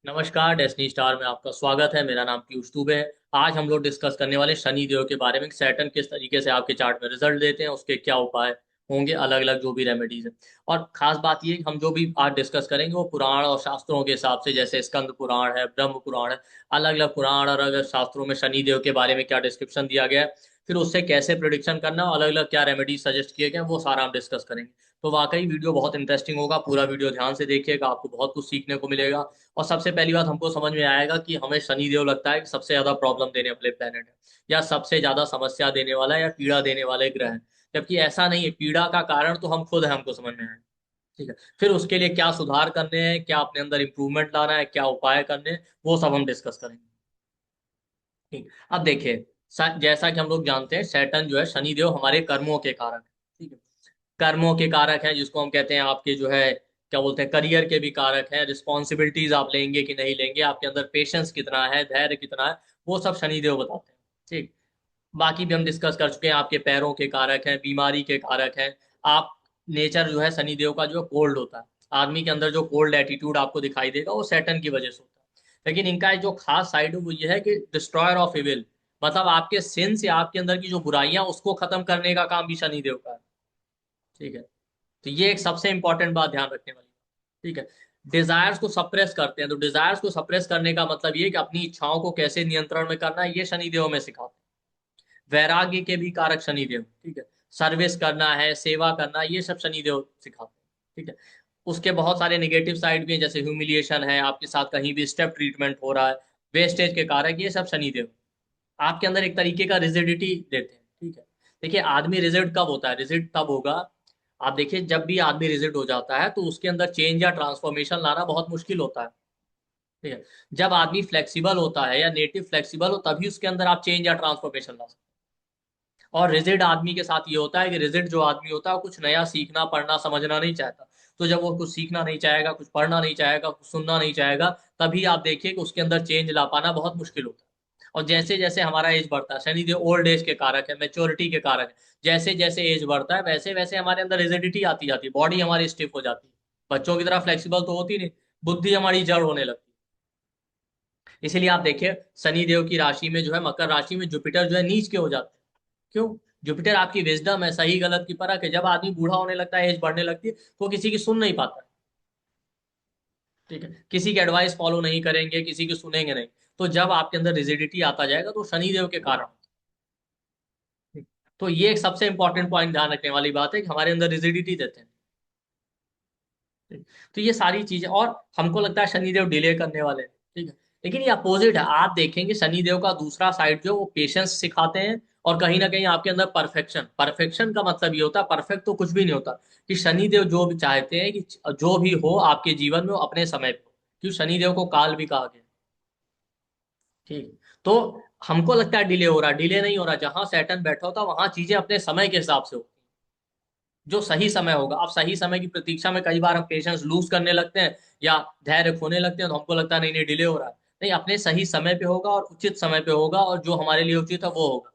नमस्कार, destiny star में आपका स्वागत है। मेरा नाम पीयूष दुबे है। आज हम लोग डिस्कस करने वाले शनि देव के बारे में। सैटर्न किस तरीके से आपके चार्ट में रिजल्ट देते हैं, उसके क्या उपाय होंगे, अलग अलग जो भी रेमेडीज है। और खास बात ये, हम जो भी आज डिस्कस करेंगे वो पुराण और शास्त्रों के हिसाब से, जैसे स्कंद पुराण है, ब्रह्म पुराण है, अलग अलग पुराण और अलग अलग शास्त्रों में शनि देव के बारे में क्या डिस्क्रिप्शन दिया गया है, फिर उससे कैसे प्रिडिक्शन करना, अलग अलग क्या रेमेडीज सजेस्ट किए गए हैं, वो सारा हम डिस्कस करेंगे। तो वाकई वीडियो बहुत इंटरेस्टिंग होगा। पूरा वीडियो ध्यान से देखिएगा, आपको बहुत कुछ सीखने को मिलेगा। और सबसे पहली बात हमको समझ में आएगा कि हमें शनि देव लगता है कि सबसे ज्यादा प्रॉब्लम देने वाले प्लेनेट है, या सबसे ज्यादा समस्या देने वाला है, या पीड़ा देने वाले ग्रह है। जबकि ऐसा नहीं है। पीड़ा का कारण तो हम खुद है, हमको समझ में आए। ठीक है। फिर उसके लिए क्या सुधार करने हैं, क्या अपने अंदर इंप्रूवमेंट लाना है, क्या उपाय करने हैं, वो सब हम डिस्कस करेंगे। ठीक। अब देखिए, जैसा कि हम लोग जानते हैं, सैटर्न जो है, शनि देव हमारे कर्मों के कारक है। ठीक है। कर्मों के कारक हैं, जिसको हम कहते हैं आपके जो है, क्या बोलते हैं, करियर के भी कारक हैं। रिस्पॉन्सिबिलिटीज आप लेंगे कि नहीं लेंगे, आपके अंदर पेशेंस कितना है, धैर्य कितना है, वो सब शनिदेव बताते हैं। ठीक। बाकी भी हम डिस्कस कर चुके हैं। आपके पैरों के कारक हैं, बीमारी के कारक हैं। आप नेचर जो है शनिदेव का जो कोल्ड होता है, आदमी के अंदर जो कोल्ड एटीट्यूड आपको दिखाई देगा, वो सैटर्न की वजह से होता है। लेकिन इनका जो खास साइड है वो ये है कि डिस्ट्रॉयर ऑफ इविल, मतलब आपके सिंस या आपके अंदर की जो बुराइयां, उसको खत्म करने का काम भी शनिदेव का है। ठीक है। तो ये एक सबसे इंपॉर्टेंट बात ध्यान रखने वाली। ठीक है। डिजायर्स को सप्रेस करते हैं, तो डिजायर्स को सप्रेस करने का मतलब ये कि अपनी इच्छाओं को कैसे नियंत्रण में करना है, ये शनिदेव में सिखाते हैं। वैराग्य के भी कारक शनिदेव। ठीक है। सर्विस करना है, सेवा करना, ये सब शनिदेव सिखाते हैं। ठीक है। उसके बहुत सारे नेगेटिव साइड भी हैं, जैसे ह्यूमिलिएशन है, आपके साथ कहीं भी स्टेप ट्रीटमेंट हो रहा है, वेस्टेज के कारक, ये सब शनिदेव आपके अंदर एक तरीके का रिजिडिटी देते हैं। ठीक है। देखिए, आदमी रिजिड कब होता है? रिजिड तब होगा, आप देखिए, जब भी आदमी रिजिड हो जाता है तो उसके अंदर चेंज या ट्रांसफॉर्मेशन लाना बहुत मुश्किल होता है। ठीक है। जब आदमी फ्लेक्सिबल होता है या नेटिव फ्लेक्सिबल हो, तभी उसके अंदर आप चेंज या ट्रांसफॉर्मेशन ला सकते हैं। और रिजिड आदमी के साथ ये होता है कि रिजिड जो आदमी होता है वो कुछ नया सीखना, पढ़ना, समझना नहीं चाहता। तो जब वो कुछ सीखना नहीं चाहेगा, कुछ पढ़ना नहीं चाहेगा, कुछ सुनना नहीं चाहेगा, तभी आप देखिए कि उसके अंदर चेंज ला पाना बहुत मुश्किल होता है। और जैसे जैसे हमारा एज बढ़ता है, शनिदेव ओल्ड एज के कारक है, मेच्योरिटी के कारक है, जैसे जैसे एज बढ़ता है वैसे वैसे हमारे अंदर रिजिडिटी आती जाती है, बॉडी हमारी स्टिफ हो जाती है। बच्चों की तरह फ्लेक्सिबल तो होती नहीं, बुद्धि हमारी जड़ होने लगती है। इसीलिए आप देखिए, शनिदेव की राशि में जो है, मकर राशि में, जुपिटर जो है नीच के हो जाते हैं। क्यों? जुपिटर आपकी विजडम है, सही गलत की परख है। जब आदमी बूढ़ा होने लगता है, एज बढ़ने लगती है, तो वो किसी की सुन नहीं पाता है। ठीक है। किसी की एडवाइस फॉलो नहीं करेंगे, किसी की सुनेंगे नहीं। तो जब आपके अंदर रिजिडिटी आता जाएगा, तो शनिदेव के कारण। तो ये एक सबसे इंपॉर्टेंट पॉइंट ध्यान रखने वाली बात है कि हमारे अंदर रिजिडिटी देते हैं। तो ये सारी चीजें, और हमको लगता है शनिदेव डिले करने वाले हैं। ठीक है। लेकिन ये अपोजिट है। आप देखेंगे शनिदेव का दूसरा साइड जो, वो पेशेंस सिखाते हैं। और कहीं ना कहीं आपके अंदर परफेक्शन, परफेक्शन का मतलब ये होता है, परफेक्ट तो कुछ भी नहीं होता, कि शनिदेव जो भी चाहते हैं कि जो भी हो आपके जीवन में, वो अपने समय पे हो। क्योंकि शनिदेव को काल भी कहा गया। ठीक। तो हमको लगता है डिले हो रहा, डिले नहीं हो रहा। जहां सैटर्न बैठा होता वहां चीजें अपने समय के हिसाब से होती हैं। जो सही समय होगा। अब सही समय की प्रतीक्षा में कई बार हम पेशेंस लूज करने लगते हैं, या धैर्य खोने लगते हैं, तो हमको लगता है नहीं नहीं डिले हो रहा है। नहीं, अपने सही समय पे होगा, और उचित समय पे होगा, और जो हमारे लिए उचित है वो होगा।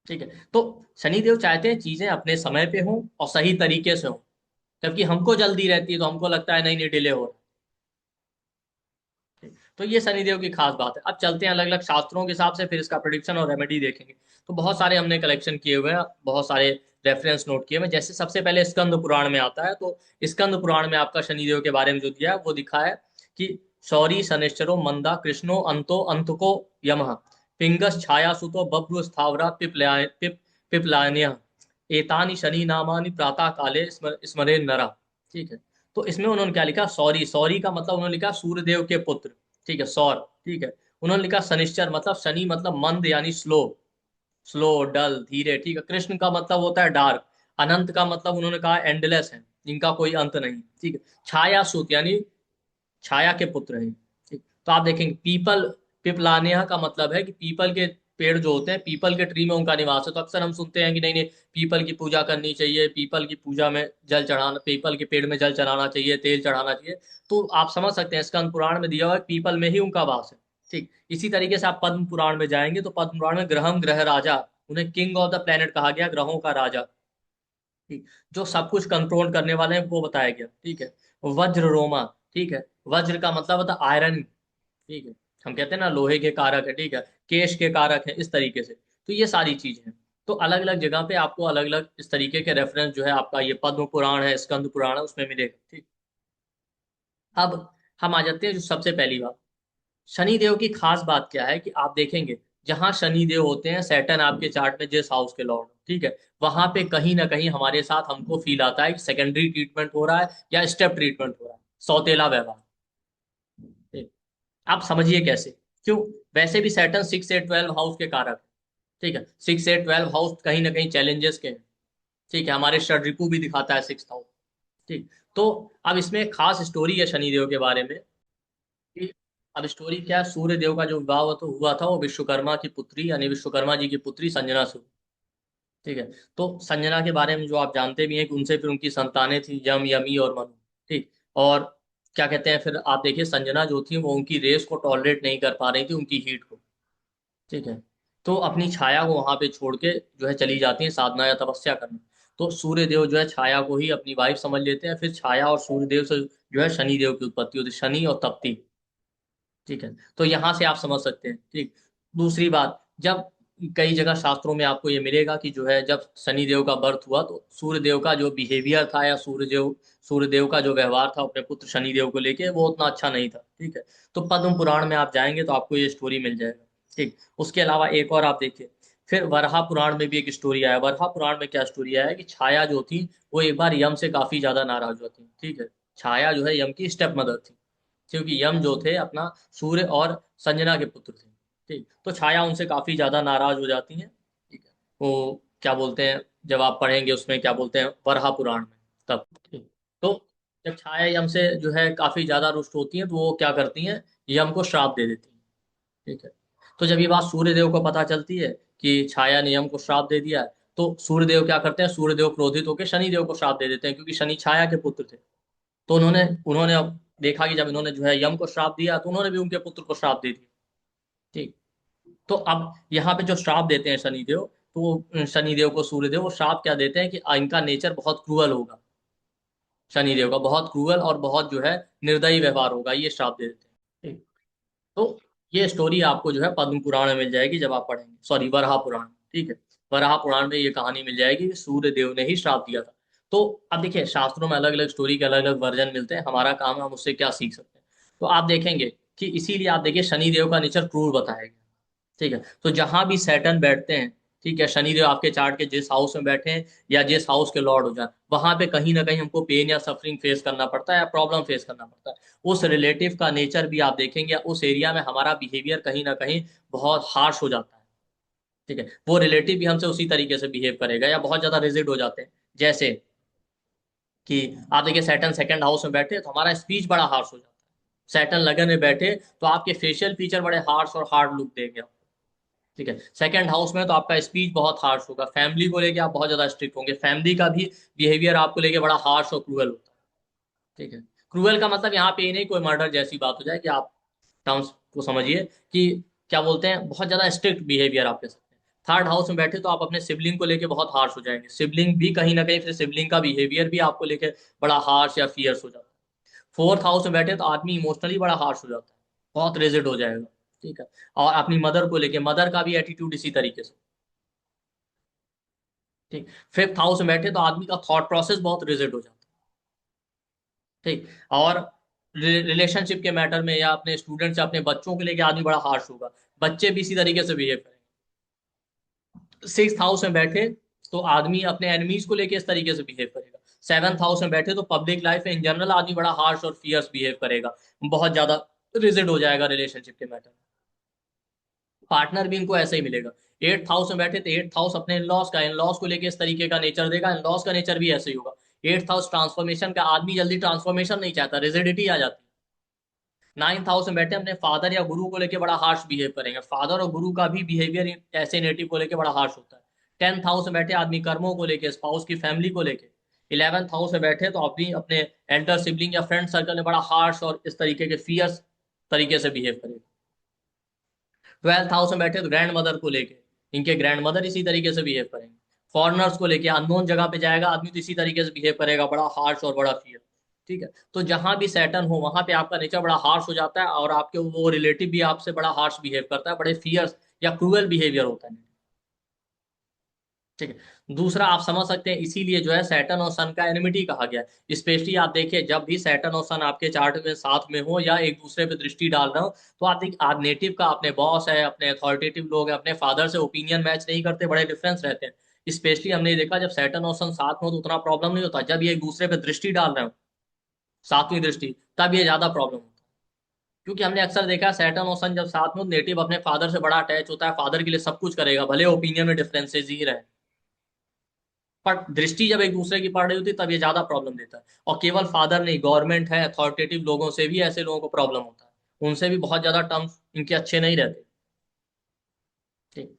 ठीक है। तो शनिदेव चाहते हैं चीजें अपने समय पे हों और सही तरीके से हों। जबकि हमको जल्दी रहती है, तो हमको लगता है नहीं नहीं डिले हो रहा है। तो ये शनिदेव की खास बात है। अब चलते हैं अलग अलग शास्त्रों के हिसाब से, फिर इसका प्रिडिक्शन और रेमेडी देखेंगे। तो बहुत सारे हमने कलेक्शन किए हुए हैं, बहुत सारे रेफरेंस नोट किए हुए हैं। जैसे सबसे पहले स्कंद पुराण में आता है, तो स्कंद पुराण में आपका शनिदेव के बारे में जो दिया है वो दिखा है कि शौरी शनिश्चरो मंदा कृष्णो अंतो अंतको यमः पिंगस छाया सुतो बभ्रु स्थावरा पिपलान्य एतानि शनि नामानि प्रातः काले स्मरे नरा। ठीक है। तो इसमें उन्होंने क्या लिखा, सौरी, सौरी का मतलब उन्होंने लिखा सूर्यदेव के पुत्र। ठीक है, सौर। ठीक है। उन्होंने लिखा शनिश्चर, मतलब शनि मतलब मंद यानी स्लो, स्लो, डल, धीरे। ठीक है। कृष्ण का मतलब होता है डार्क। अनंत का मतलब उन्होंने कहा एंडलेस है, इनका कोई अंत नहीं। ठीक है। छाया सूत यानी छाया के पुत्र हैं। ठीक। तो आप देखेंगे पीपल, पिपलानिया का मतलब है कि पीपल के पेड़ जो होते हैं, पीपल के ट्री में उनका निवास है। तो अक्सर हम सुनते हैं कि नहीं नहीं, पीपल की पूजा करनी चाहिए, पीपल की पूजा में जल चढ़ाना, पीपल के पेड़ में जल चढ़ाना चाहिए, तेल चढ़ाना चाहिए। तो आप समझ सकते हैं, स्कंद पुराण में दिया हुआ है कि पीपल में ही उनका वास है। ठीक। इसी तरीके से आप पद्म पुराण में जाएंगे, तो पद्म पुराण में ग्रहम ग्रह राजा, उन्हें किंग ऑफ द प्लेनेट कहा गया, ग्रहों का राजा। ठीक। जो सब कुछ कंट्रोल करने वाले हैं वो बताया गया। ठीक है। वज्र रोमा, ठीक है। वज्र का मतलब होता है आयरन, ठीक है। हम कहते हैं ना लोहे के कारक है, ठीक है, केश के कारक है, इस तरीके से। तो ये सारी चीजें हैं। तो अलग अलग जगह पे आपको अलग अलग इस तरीके के रेफरेंस जो है, आपका ये पद्म पुराण है, स्कंद पुराण है, उसमें मिलेगा, ठीक। अब हम आ जाते हैं जो सबसे पहली बात, शनि देव की खास बात क्या है कि आप देखेंगे जहां शनि देव होते हैं, सैटर्न आपके चार्ट में जिस हाउस के लॉर्ड, ठीक है, वहां पे कहीं ना कहीं हमारे साथ हमको फील आता है कि सेकेंडरी ट्रीटमेंट हो रहा है या स्टेप ट्रीटमेंट हो रहा है, सौतेला व्यवहार, ठीक। आप समझिए कैसे, क्यों? वैसे भी सैटर्न 6 8 12 हाउस के कारक है, ठीक है। 6 8 12 हाउस कहीं ना कहीं चैलेंजेस के हैं, ठीक है। हमारे षड्रिपु भी दिखाता है 6th हाउस, ठीक। तो अब इसमें एक खास स्टोरी है शनिदेव के बारे में कि अब स्टोरी क्या है, सूर्य देव का जो विवाह हुआ था वो विश्वकर्मा की पुत्री यानी विश्वकर्मा जी की पुत्री संजना से हुआ, ठीक है। तो संजना के बारे में जो आप जानते भी हैं कि उनसे फिर उनकी संतानें थी, यम, यमी और मनु, ठीक। और क्या कहते हैं, फिर आप देखिए संजना जो थी वो उनकी रेस को टॉलरेट नहीं कर पा रही थी, उनकी हीट को, ठीक है। तो अपनी छाया को वहां पे छोड़ के जो है चली जाती है साधना या तपस्या करने। तो सूर्य देव जो है छाया को ही अपनी वाइफ समझ लेते हैं, फिर छाया और सूर्य देव से जो है शनि देव की उत्पत्ति होती है, शनि और तप्ती, ठीक है। तो यहां से आप समझ सकते हैं, ठीक। दूसरी बात, जब कई जगह शास्त्रों में आपको ये मिलेगा कि जो है जब शनि देव का बर्थ हुआ तो सूर्य देव का जो बिहेवियर था या सूर्य देव का जो व्यवहार था अपने पुत्र शनि देव को लेके वो उतना अच्छा नहीं था, ठीक है। तो पद्म पुराण में आप जाएंगे तो आपको ये स्टोरी मिल जाएगा, ठीक। उसके अलावा एक और आप देखिए, फिर वराह पुराण में भी एक स्टोरी आया। वराह पुराण में क्या स्टोरी आया है कि छाया जो थी वो एक बार यम से काफी ज्यादा नाराज होती, ठीक है। छाया जो है यम की स्टेप मदर थी, क्योंकि यम जो थे अपना सूर्य और संजना के पुत्र थे, ठीक। तो छाया उनसे काफी ज्यादा नाराज हो जाती हैं, ठीक है। वो क्या बोलते हैं, जब आप पढ़ेंगे उसमें क्या बोलते हैं वराह पुराण में, तब, ठीक। तो जब छाया यम से जो है काफी ज्यादा रुष्ट होती हैं तो वो क्या करती हैं, यम को श्राप दे देती हैं, ठीक है। तो जब ये बात सूर्यदेव को पता चलती है कि छाया ने यम को श्राप दे दिया है, तो सूर्यदेव क्या करते हैं, सूर्यदेव क्रोधित होकर शनिदेव को श्राप दे देते हैं, क्योंकि शनि छाया के पुत्र थे। तो उन्होंने उन्होंने अब देखा कि जब इन्होंने जो है यम को श्राप दिया तो उन्होंने भी उनके पुत्र को श्राप दे दिया, ठीक। तो अब यहाँ पे जो श्राप देते हैं शनिदेव, तो वो शनिदेव को सूर्यदेव वो श्राप क्या देते हैं कि इनका नेचर बहुत क्रूअल होगा, शनिदेव का बहुत क्रूअल और बहुत जो है निर्दयी व्यवहार होगा, ये श्राप दे देते हैं, ठीक। तो ये स्टोरी आपको जो है पद्म पुराण में मिल जाएगी जब आप पढ़ेंगे, सॉरी वराह पुराण, ठीक है। वराह पुराण में ये कहानी मिल जाएगी कि सूर्य देव ने ही श्राप दिया था। तो अब देखिए शास्त्रों में अलग अलग स्टोरी के अलग अलग वर्जन मिलते हैं, हमारा काम है हम उससे क्या सीख सकते हैं। तो आप देखेंगे कि इसीलिए आप देखिए शनि देव का नेचर क्रूर बताया गया, ठीक है। तो जहां भी सैटर्न बैठते हैं, ठीक है, शनिदेव आपके चार्ट के जिस हाउस में बैठे हैं या जिस हाउस के लॉर्ड हो जाए, वहां पे कहीं ना कहीं हमको पेन या सफरिंग फेस करना पड़ता है या प्रॉब्लम फेस करना पड़ता है। उस रिलेटिव का नेचर भी आप देखेंगे, उस एरिया में हमारा बिहेवियर कहीं ना कहीं बहुत हार्श हो जाता है, ठीक है। वो रिलेटिव भी हमसे उसी तरीके से बिहेव करेगा या बहुत ज्यादा रिजिड हो जाते हैं। जैसे कि आप देखिए सैटर्न सेकंड हाउस में बैठे तो हमारा स्पीच बड़ा हार्श हो जाता है। सैटर्न लगन में बैठे तो आपके फेशियल फीचर बड़े हार्श और हार्ड लुक देंगे, ठीक है। सेकंड हाउस में तो आपका स्पीच बहुत हार्श होगा, फैमिली को लेके आप बहुत ज्यादा स्ट्रिक्ट होंगे, फैमिली का भी बिहेवियर आपको लेके बड़ा हार्श और क्रूअल होता है, ठीक है। क्रूअल का मतलब यहाँ पे ये नहीं कोई मर्डर जैसी बात हो जाए कि आप टर्म्स को समझिए कि क्या बोलते हैं, बहुत ज्यादा स्ट्रिक्ट बिहेवियर आप कह सकते हैं। थर्ड हाउस में बैठे तो आप अपने सिबलिंग को लेके बहुत हार्श हो जाएंगे, सिबलिंग भी कहीं ना कहीं फिर सिबलिंग का बिहेवियर भी आपको लेके बड़ा हार्श या फियर्स हो जाता है। फोर्थ हाउस में बैठे तो आदमी इमोशनली बड़ा हार्श हो जाता है, बहुत रिजिड हो जाएगा, ठीक है। और अपनी मदर को लेके मदर का भी एटीट्यूड इसी तरीके से, ठीक। फिफ्थ हाउस में बैठे तो आदमी का थॉट प्रोसेस बहुत रिजिड हो जाता है, ठीक। और रिलेशनशिप के मैटर में या अपने स्टूडेंट से अपने बच्चों को लेके आदमी बड़ा हार्श होगा, बच्चे भी इसी तरीके से बिहेव करेंगे। सिक्स हाउस में बैठे तो आदमी अपने एनिमीज को लेके इस तरीके से बिहेव करेगा। सेवंथ हाउस में बैठे तो पब्लिक लाइफ में इन जनरल आदमी बड़ा हार्श और फियर्स बिहेव करेगा, बहुत ज्यादा रिजिड हो जाएगा रिलेशनशिप के मैटर में। पार्टनर भी इनको ऐसे ही मिलेगा। एट्थ हाउस में बैठे तो एट्थ हाउस अपने इन लॉज को लेके इस तरीके का नेचर देगा, इन लॉज का नेचर भी ऐसे ही होगा। एट्थ हाउस ट्रांसफॉर्मेशन का, आदमी जल्दी ट्रांसफॉर्मेशन नहीं चाहता, रिजिडिटी आ जाती है। नाइन्थ हाउस में बैठे अपने फादर या गुरु को लेके बड़ा हार्श बिहेव करेंगे, फादर और गुरु का भी बिहेवियर ऐसे नेटिव को लेके बड़ा हार्श होता है। टेंथ हाउस में बैठे आदमी कर्मों को लेके, स्पाउस की फैमिली को लेके। इलेवेंथ हाउस में बैठे तो आदमी अपने एल्डर सिबलिंग या फ्रेंड सर्कल में बड़ा हार्श और इस तरीके के फियर्स तरीके से बिहेव करेगा। ट्वेल्थ हाउस में बैठे तो ग्रैंड मदर को लेके, इनके ग्रैंड मदर इसी तरीके से बिहेव करेंगे। फॉरेनर्स को लेके अननोन जगह पे जाएगा आदमी तो इसी तरीके से बिहेव करेगा, बड़ा हार्श और बड़ा फियर। ठीक है। तो जहां भी सैटर्न हो वहां पे आपका नेचर बड़ा हार्श हो जाता है, और आपके वो रिलेटिव भी आपसे बड़ा हार्श बिहेव करता है, बड़े फियर्स या क्रूअल बिहेवियर होता है। ठीक है। दूसरा आप समझ सकते हैं, इसीलिए जो है सैटर्न और सन का एनिमिटी कहा गया है। स्पेशली आप देखिए, जब भी सैटर्न और सन आपके चार्ट में साथ में हो या एक दूसरे पे दृष्टि डाल रहे हो, तो आप देखिए, आप नेटिव का अपने बॉस है, अपने अथॉरिटेटिव लोग हैं, अपने फादर से ओपिनियन मैच नहीं करते, बड़े डिफरेंस रहते हैं। स्पेशली हमने देखा जब सैटर्न और सन साथ में हो तो उतना प्रॉब्लम नहीं होता, जब ये एक दूसरे पे दृष्टि डाल रहे हो, सातवीं दृष्टि, तब ये ज्यादा प्रॉब्लम होता है। क्योंकि हमने अक्सर देखा सैटर्न और सन जब साथ में हो, नेटिव अपने फादर से बड़ा अटैच होता है, फादर के लिए सब कुछ करेगा, भले ओपिनियन में डिफरेंसेस ही रहे, पर दृष्टि जब एक दूसरे की पड़ रही होती है तब ये ज्यादा प्रॉब्लम देता है। और केवल फादर नहीं, गवर्नमेंट है, अथॉरिटेटिव लोगों से भी ऐसे लोगों को प्रॉब्लम होता है, उनसे भी बहुत ज्यादा टर्म्स इनके अच्छे नहीं रहते। ठीक।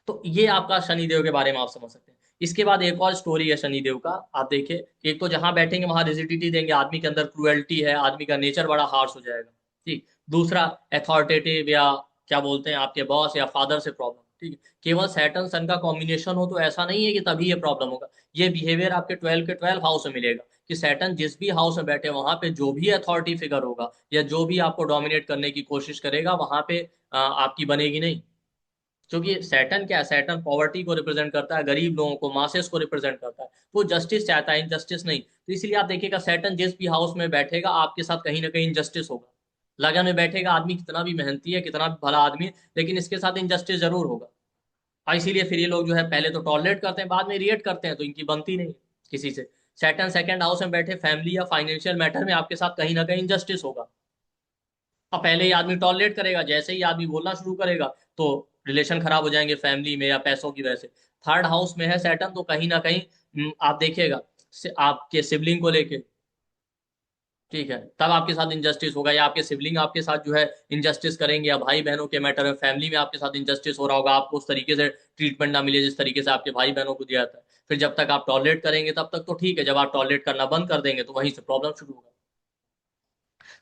तो ये आपका शनिदेव के बारे में आप समझ सकते हैं। इसके बाद एक और स्टोरी है शनिदेव का। आप देखिए, एक तो जहां बैठेंगे वहां रिजिडिटी देंगे, आदमी के अंदर क्रुएल्टी है, आदमी का नेचर बड़ा हार्श हो जाएगा। ठीक। दूसरा, अथॉरिटेटिव या क्या बोलते हैं आपके बॉस या फादर से प्रॉब्लम। ठीक है। केवल सैटर्न सन का कॉम्बिनेशन हो तो ऐसा नहीं है कि तभी ये प्रॉब्लम होगा। ये बिहेवियर आपके 12 के 12 हाउस में मिलेगा, कि सैटर्न जिस भी हाउस में बैठे वहां पे जो भी अथॉरिटी फिगर होगा या जो भी आपको डोमिनेट करने की कोशिश करेगा, वहां पे आपकी बनेगी नहीं। क्योंकि सैटर्न क्या है, सैटर्न पॉवर्टी को रिप्रेजेंट करता है, गरीब लोगों को, मासेस को रिप्रेजेंट करता है, तो जस्टिस चाहता है, इनजस्टिस नहीं। तो इसलिए आप देखिएगा, सैटर्न जिस भी हाउस में बैठेगा आपके साथ कहीं ना कहीं इनजस्टिस होगा। लगन में बैठेगा आदमी, कितना भी मेहनती है, कितना भी भला आदमी, लेकिन इसके साथ इनजस्टिस जरूर होगा। और इसीलिए फिर ये लोग जो है पहले तो टॉलरेट करते हैं, बाद में रिएक्ट करते हैं, तो इनकी बनती नहीं किसी से। सैटर्न सेकंड हाउस में बैठे फैमिली या फाइनेंशियल मैटर में आपके साथ कहीं ना कहीं इनजस्टिस होगा। अब पहले ही आदमी टॉलरेट करेगा, जैसे ही आदमी बोलना शुरू करेगा तो रिलेशन खराब हो जाएंगे फैमिली में या पैसों की वजह से। थर्ड हाउस में है सैटर्न, तो कहीं ना कहीं आप देखिएगा, आपके सिबलिंग को लेके, ठीक है, तब आपके साथ इनजस्टिस होगा, या आपके सिबलिंग आपके साथ जो है इनजस्टिस करेंगे, या भाई बहनों के मैटर में फैमिली में आपके साथ इनजस्टिस हो रहा होगा, आपको उस तरीके से ट्रीटमेंट ना मिले जिस तरीके से आपके भाई बहनों को दिया जाता है। फिर जब तक आप टॉलरेट करेंगे तब तक तो ठीक है, जब आप टॉलरेट करना बंद कर देंगे तो वहीं से प्रॉब्लम शुरू होगा।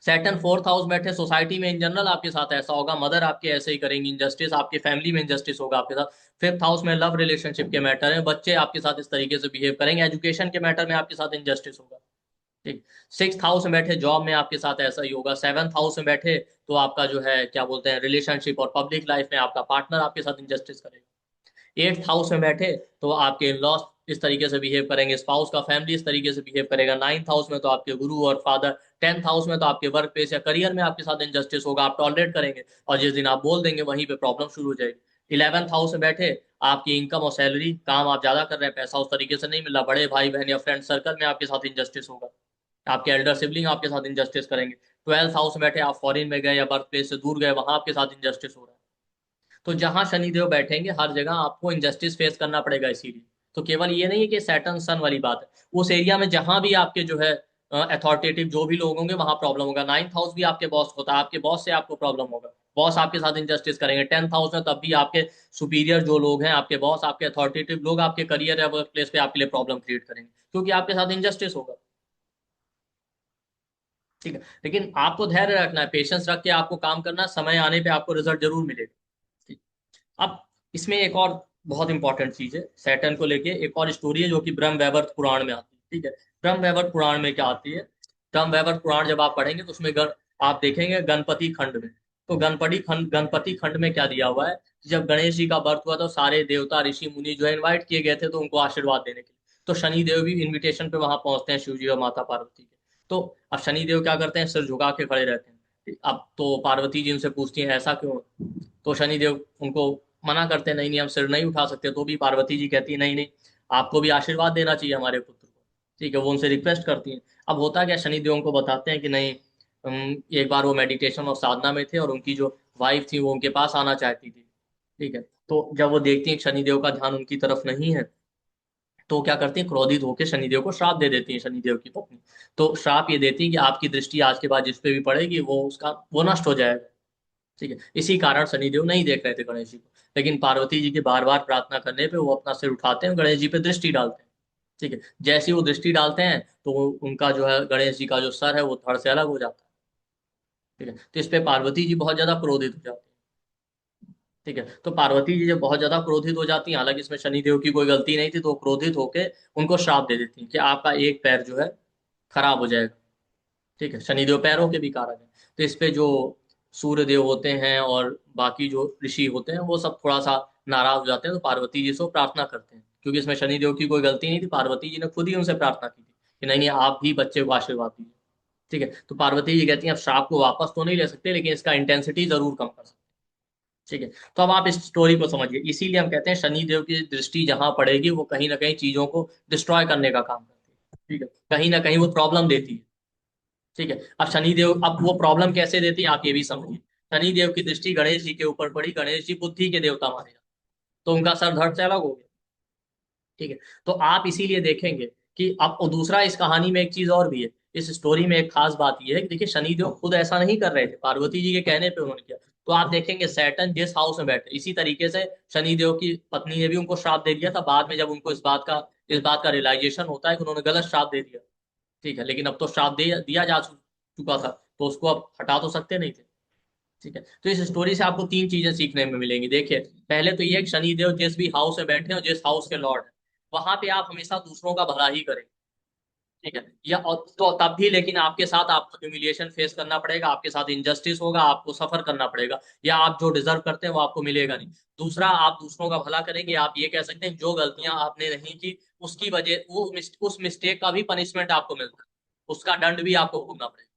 सैटर्न फोर्थ हाउस बैठे सोसाइटी में इन जनरल आपके साथ ऐसा होगा, मदर आपके ऐसे ही करेंगी इनजस्टिस, आपके फैमिली में इनजस्टिस होगा आपके साथ। फिफ्थ हाउस में लव रिलेशनशिप के मैटर है, बच्चे आपके साथ इस तरीके से बिहेव करेंगे, एजुकेशन के मैटर में आपके साथ इनजस्टिस होगा। ठीक। सिक्स हाउस में बैठे जॉब में आपके साथ ऐसा ही होगा। सेवंथ हाउस में बैठे तो आपका जो है क्या बोलते हैं रिलेशनशिप और पब्लिक लाइफ में आपका पार्टनर आपके साथ इनजस्टिस करेगा। एट्थ हाउस में बैठे तो आपके इन लॉस इस तरीके से बिहेव करेंगे, स्पाउस का फैमिली इस तरीके से बिहेव करेगा। नाइन्थ हाउस में तो आपके गुरु और फादर। टेंथ हाउस में तो आपके वर्क प्लेस या करियर में आपके साथ इनजस्टिस होगा, आप टॉलरेट करेंगे, और जिस दिन आप बोल देंगे वहीं पे प्रॉब्लम शुरू हो जाएगी। इलेवेंथ हाउस में बैठे, आपकी इनकम और सैलरी, काम आप ज्यादा कर रहे हैं, पैसा उस तरीके से नहीं मिल रहा, बड़े भाई बहन या फ्रेंड सर्कल में आपके साथ इनजस्टिस होगा, आपके एल्डर सिबलिंग आपके साथ इनजस्टिस करेंगे। ट्वेल्थ हाउस में बैठे आप फॉरेन में गए या बर्थ प्लेस से दूर गए, वहां आपके साथ इनजस्टिस हो रहा है। तो जहां शनिदेव बैठेंगे हर जगह आपको इनजस्टिस फेस करना पड़ेगा, इसीलिए। तो केवल ये नहीं है कि सैटर्न सन वाली बात है, उस एरिया में जहां भी आपके जो है अथॉरिटेटिव जो भी लोग होंगे वहां प्रॉब्लम होगा। नाइन्थ हाउस भी आपके बॉस होता है, आपके बॉस से आपको प्रॉब्लम होगा, बॉस आपके साथ इनजस्टिस करेंगे। टेंथ हाउस में तब भी आपके सुपीरियर जो लोग हैं, आपके बॉस, आपके अथॉरिटेटिव लोग आपके करियर या वर्क प्लेस पे आपके लिए प्रॉब्लम क्रिएट करेंगे, क्योंकि आपके साथ इनजस्टिस होगा। ठीक है। लेकिन आपको धैर्य रखना है, पेशेंस रख के आपको काम करना है, समय आने पे आपको रिजल्ट जरूर मिलेगा। ठीक। अब इसमें एक और बहुत इंपॉर्टेंट चीज है सैटर्न को लेके, एक और स्टोरी है जो कि ब्रह्म वैवर्त पुराण में आती है। ठीक है। ब्रह्म वैवर्त पुराण में क्या आती है, ब्रह्म वैवर्त पुराण जब आप पढ़ेंगे तो उसमें आप देखेंगे गणपति खंड में। तो गणपति खंड में क्या दिया हुआ है कि जब गणेश जी का बर्थ हुआ तो सारे देवता ऋषि मुनि जो है इन्वाइट किए गए थे, तो उनको आशीर्वाद देने के लिए। तो शनि देव भी इन्विटेशन पे वहां पहुंचते हैं शिव जी और माता पार्वती के। तो अब शनि देव क्या करते हैं, सिर झुका के खड़े रहते हैं। अब तो पार्वती जी उनसे पूछती हैं ऐसा क्यों। तो शनिदेव उनको मना करते हैं, नहीं नहीं हम सिर नहीं उठा सकते, तो भी पार्वती जी कहती है नहीं नहीं, आपको भी आशीर्वाद देना चाहिए हमारे पुत्र को। ठीक है। वो उनसे रिक्वेस्ट करती हैं। अब होता क्या, शनिदेव उनको बताते हैं कि नहीं, एक बार वो मेडिटेशन और साधना में थे और उनकी जो वाइफ थी वो उनके पास आना चाहती थी। ठीक है। तो जब वो देखती हैं कि शनिदेव का ध्यान उनकी तरफ नहीं है, तो क्या करती हैं, क्रोधित होकर शनिदेव को श्राप दे देती हैं, शनिदेव की पत्नी। तो श्राप ये देती है कि आपकी दृष्टि आज के बाद जिस पे भी पड़ेगी वो नष्ट हो जाएगा। ठीक है। इसी कारण शनिदेव नहीं देख रहे थे गणेश जी को, लेकिन पार्वती जी की बार बार प्रार्थना करने पे वो अपना सिर उठाते हैं, गणेश जी पे दृष्टि डालते हैं। ठीक है। जैसे ही वो दृष्टि डालते हैं तो उनका जो है गणेश जी का जो सर है वो धड़ से अलग हो जाता है। ठीक है। तो इस पे पार्वती जी बहुत ज्यादा क्रोधित हो जाती है। ठीक है। तो पार्वती जी जब बहुत ज्यादा क्रोधित हो जाती हैं, हालांकि इसमें शनिदेव की कोई गलती नहीं थी, तो वो क्रोधित होकर उनको श्राप दे देती हैं कि आपका एक पैर जो है खराब हो जाएगा। ठीक है, शनिदेव पैरों के भी कारक हैं। तो इस पे जो सूर्य देव होते हैं और बाकी जो ऋषि होते हैं वो सब थोड़ा सा नाराज हो जाते हैं, तो पार्वती जी से वो प्रार्थना करते हैं, क्योंकि इसमें शनिदेव की कोई गलती नहीं थी, पार्वती जी ने खुद ही उनसे प्रार्थना की थी कि नहीं नहीं, आप भी बच्चे को आशीर्वाद दीजिए। ठीक है, तो पार्वती जी कहती हैं अब श्राप को वापस तो नहीं ले सकते, लेकिन इसका इंटेंसिटी जरूर कम कर सकते हैं। ठीक है, तो अब आप इस स्टोरी को समझिए, इसीलिए हम कहते हैं शनि देव की दृष्टि जहां पड़ेगी वो कहीं ना कहीं चीजों को डिस्ट्रॉय करने का काम करती है। ठीक है, कहीं ना कहीं वो प्रॉब्लम देती है। ठीक है, अब शनिदेव, अब वो प्रॉब्लम कैसे देती है आप ये भी समझिए। शनिदेव की दृष्टि गणेश जी के ऊपर पड़ी, गणेश जी बुद्धि के देवता माने जाते हैं, तो उनका सर धड़ से अलग हो गया। ठीक है, तो आप इसीलिए देखेंगे कि अब, और दूसरा इस कहानी में एक चीज और भी है, इस स्टोरी में एक खास बात यह है कि देखिए शनिदेव खुद ऐसा नहीं कर रहे थे, पार्वती जी के कहने पे उन्होंने किया। तो आप देखेंगे सैटर्न जिस हाउस में बैठे, इसी तरीके से शनिदेव की पत्नी ने भी उनको श्राप दे दिया था बाद में, जब उनको इस बात का रियलाइजेशन होता है कि उन्होंने गलत श्राप दे दिया। ठीक है, लेकिन अब तो श्राप दे दिया जा चुका था, तो उसको अब हटा तो सकते नहीं थे। ठीक है, तो इस स्टोरी से आपको तीन चीजें सीखने में मिलेंगी। देखिए, पहले तो ये कि शनिदेव जिस भी हाउस में बैठे हो, जिस हाउस के लॉर्ड है, वहां पे आप हमेशा दूसरों का भला ही करें। ठीक है, या तो तब भी, लेकिन आपके साथ आपको ह्यूमिलिएशन फेस करना पड़ेगा, आपके साथ इंजस्टिस होगा, आपको सफर करना पड़ेगा, या आप जो डिजर्व करते हैं वो आपको मिलेगा नहीं। दूसरा, आप दूसरों का भला करेंगे, आप ये कह सकते हैं जो गलतियां आपने नहीं की उसकी वजह, उस मिस्टेक का भी पनिशमेंट आपको मिलता है, उसका दंड भी आपको भोगना पड़ेगा।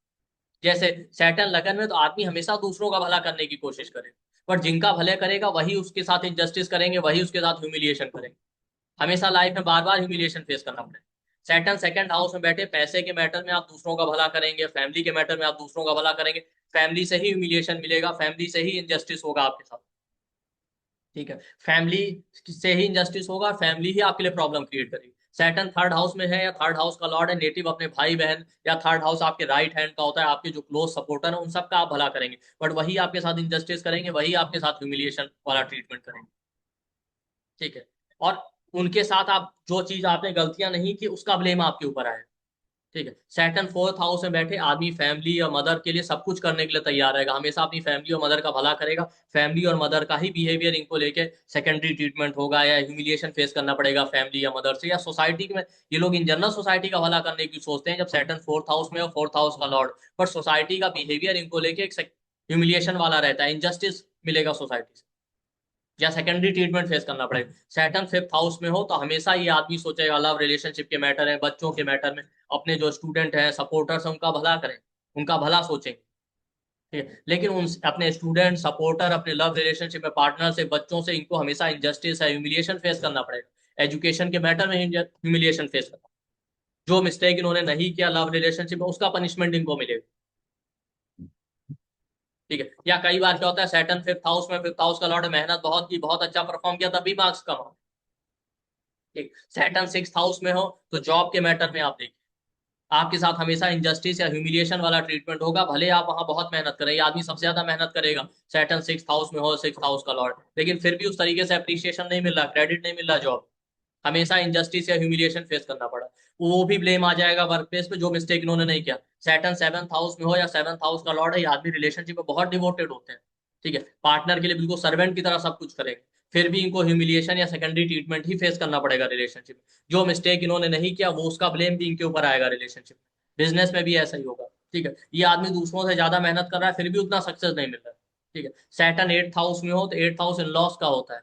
जैसे सैटर्न लगन में, तो आदमी हमेशा दूसरों का भला करने की कोशिश करे, पर जिनका भले करेगा वही उसके साथ इंजस्टिस करेंगे, वही उसके साथ ह्यूमिलिएशन करेंगे। हमेशा लाइफ में बार बार ह्यूमिलिएशन फेस करना पड़ेगा। सैटर्न सेकंड हाउस में बैठे, पैसे के मैटर में आप दूसरों का भला करेंगे, फैमिली के मैटर में आप दूसरों का भला करेंगे, फैमिली से ही ह्यूमिलिएशन मिलेगा, फैमिली से ही इंजस्टिस होगा आपके साथ। ठीक है, फैमिली से ही इंजस्टिस होगा, फैमिली ही आपके लिए प्रॉब्लम क्रिएट करेगी। सैटर्न थर्ड हाउस में है, या थर्ड हाउस का लॉर्ड है नेटिव अपने भाई बहन, या थर्ड हाउस आपके राइट हैंड का होता है, आपके जो क्लोज सपोर्टर है उन सबका आप भला करेंगे, बट वही आपके साथ इंजस्टिस करेंगे, वही आपके साथ ह्यूमिलिएशन वाला ट्रीटमेंट करेंगे। ठीक है, और उनके साथ आप जो चीज आपने गलतियां नहीं की उसका ब्लेम आपके ऊपर आएगा। ठीक है, सैटर्न फोर्थ हाउस में बैठे आदमी फैमिली और मदर के लिए सब कुछ करने के लिए तैयार रहेगा, हमेशा अपनी फैमिली और मदर का भला करेगा, फैमिली और मदर का ही बिहेवियर इनको लेके सेकेंडरी ट्रीटमेंट होगा, या ह्यूमिलिएशन फेस करना पड़ेगा फैमिली या मदर से या सोसाइटी में। ये लोग इन जनरल सोसाइटी का भला करने की सोचते हैं जब सैटर्न फोर्थ हाउस में हो, फोर्थ हाउस का लॉर्ड, पर सोसाइटी का बिहेवियर इनको लेके एक ह्यूमिलिएशन वाला रहता है, इनजस्टिस मिलेगा सोसाइटी से, या सेकेंडरी ट्रीटमेंट फेस करना पड़ेगा। सैटर्न फिफ्थ हाउस में हो तो हमेशा ये आदमी सोचेगा लव रिलेशनशिप के मैटर है, बच्चों के मैटर में, अपने जो स्टूडेंट हैं सपोर्टर्स हैं उनका भला करें, उनका भला सोचेंगे। ठीक है, लेकिन उन अपने स्टूडेंट सपोर्टर, अपने लव रिलेशनशिप में पार्टनर से, बच्चों से, इनको हमेशा इंजस्टिस है, ह्यूमिलिएशन फेस करना पड़ेगा, एजुकेशन के मैटर में ह्यूमिलिएशन फेस करना, जो मिस्टेक इन्होंने नहीं किया लव रिलेशनशिप में उसका पनिशमेंट इनको मिलेगा। ठीक है, या कई बार क्या होता है, सैटर्न फिफ्थ हाउस में, फिफ्थ हाउस का लॉर्ड मेहनत बहुत की, बहुत अच्छा परफॉर्म किया, तब भी मार्क्स कम हो। ठीक, सैटर्न सिक्स हाउस में हो तो जॉब के मैटर में आप देखिए, आपके साथ हमेशा इंजस्टिस या ह्यूमिलिएशन वाला ट्रीटमेंट होगा, भले आप वहां बहुत मेहनत करें, ये आदमी सबसे ज्यादा मेहनत करेगा सैटर्न सिक्स हाउस में हो, सिक्स हाउस का लॉर्ड, लेकिन फिर भी उस तरीके से अप्रिसिएशन नहीं मिल रहा, क्रेडिट नहीं मिल रहा, जॉब, हमेशा इंजस्टिस या ह्यूमिलिएशन फेस करना पड़ा, वो भी ब्लेम आ जाएगा वर्क प्लेस पे जो मिस्टेक इन्होंने नहीं किया। सैटर्न सेवंथ हाउस में हो या सेवंथ हाउस का लॉर्ड है, ये आदमी रिलेशनशिप में बहुत डिवोटेड होते हैं। ठीक है, पार्टनर के लिए बिल्कुल सर्वेंट की तरह सब कुछ करेंगे, फिर भी इनको ह्यूमिलिएशन या सेकेंडरी ट्रीटमेंट ही फेस करना पड़ेगा रिलेशनशिप में, जो मिस्टेक इन्होंने नहीं किया वो उसका ब्लेम भी इनके ऊपर आएगा रिलेशनशिप में, बिजनेस में भी ऐसा ही होगा। ठीक है, ये आदमी दूसरों से ज्यादा मेहनत कर रहा है फिर भी उतना सक्सेस नहीं मिल रहा है। ठीक है, सैटर्न एट्थ हाउस में हो तो एट्थ हाउस इन लॉस का होता है।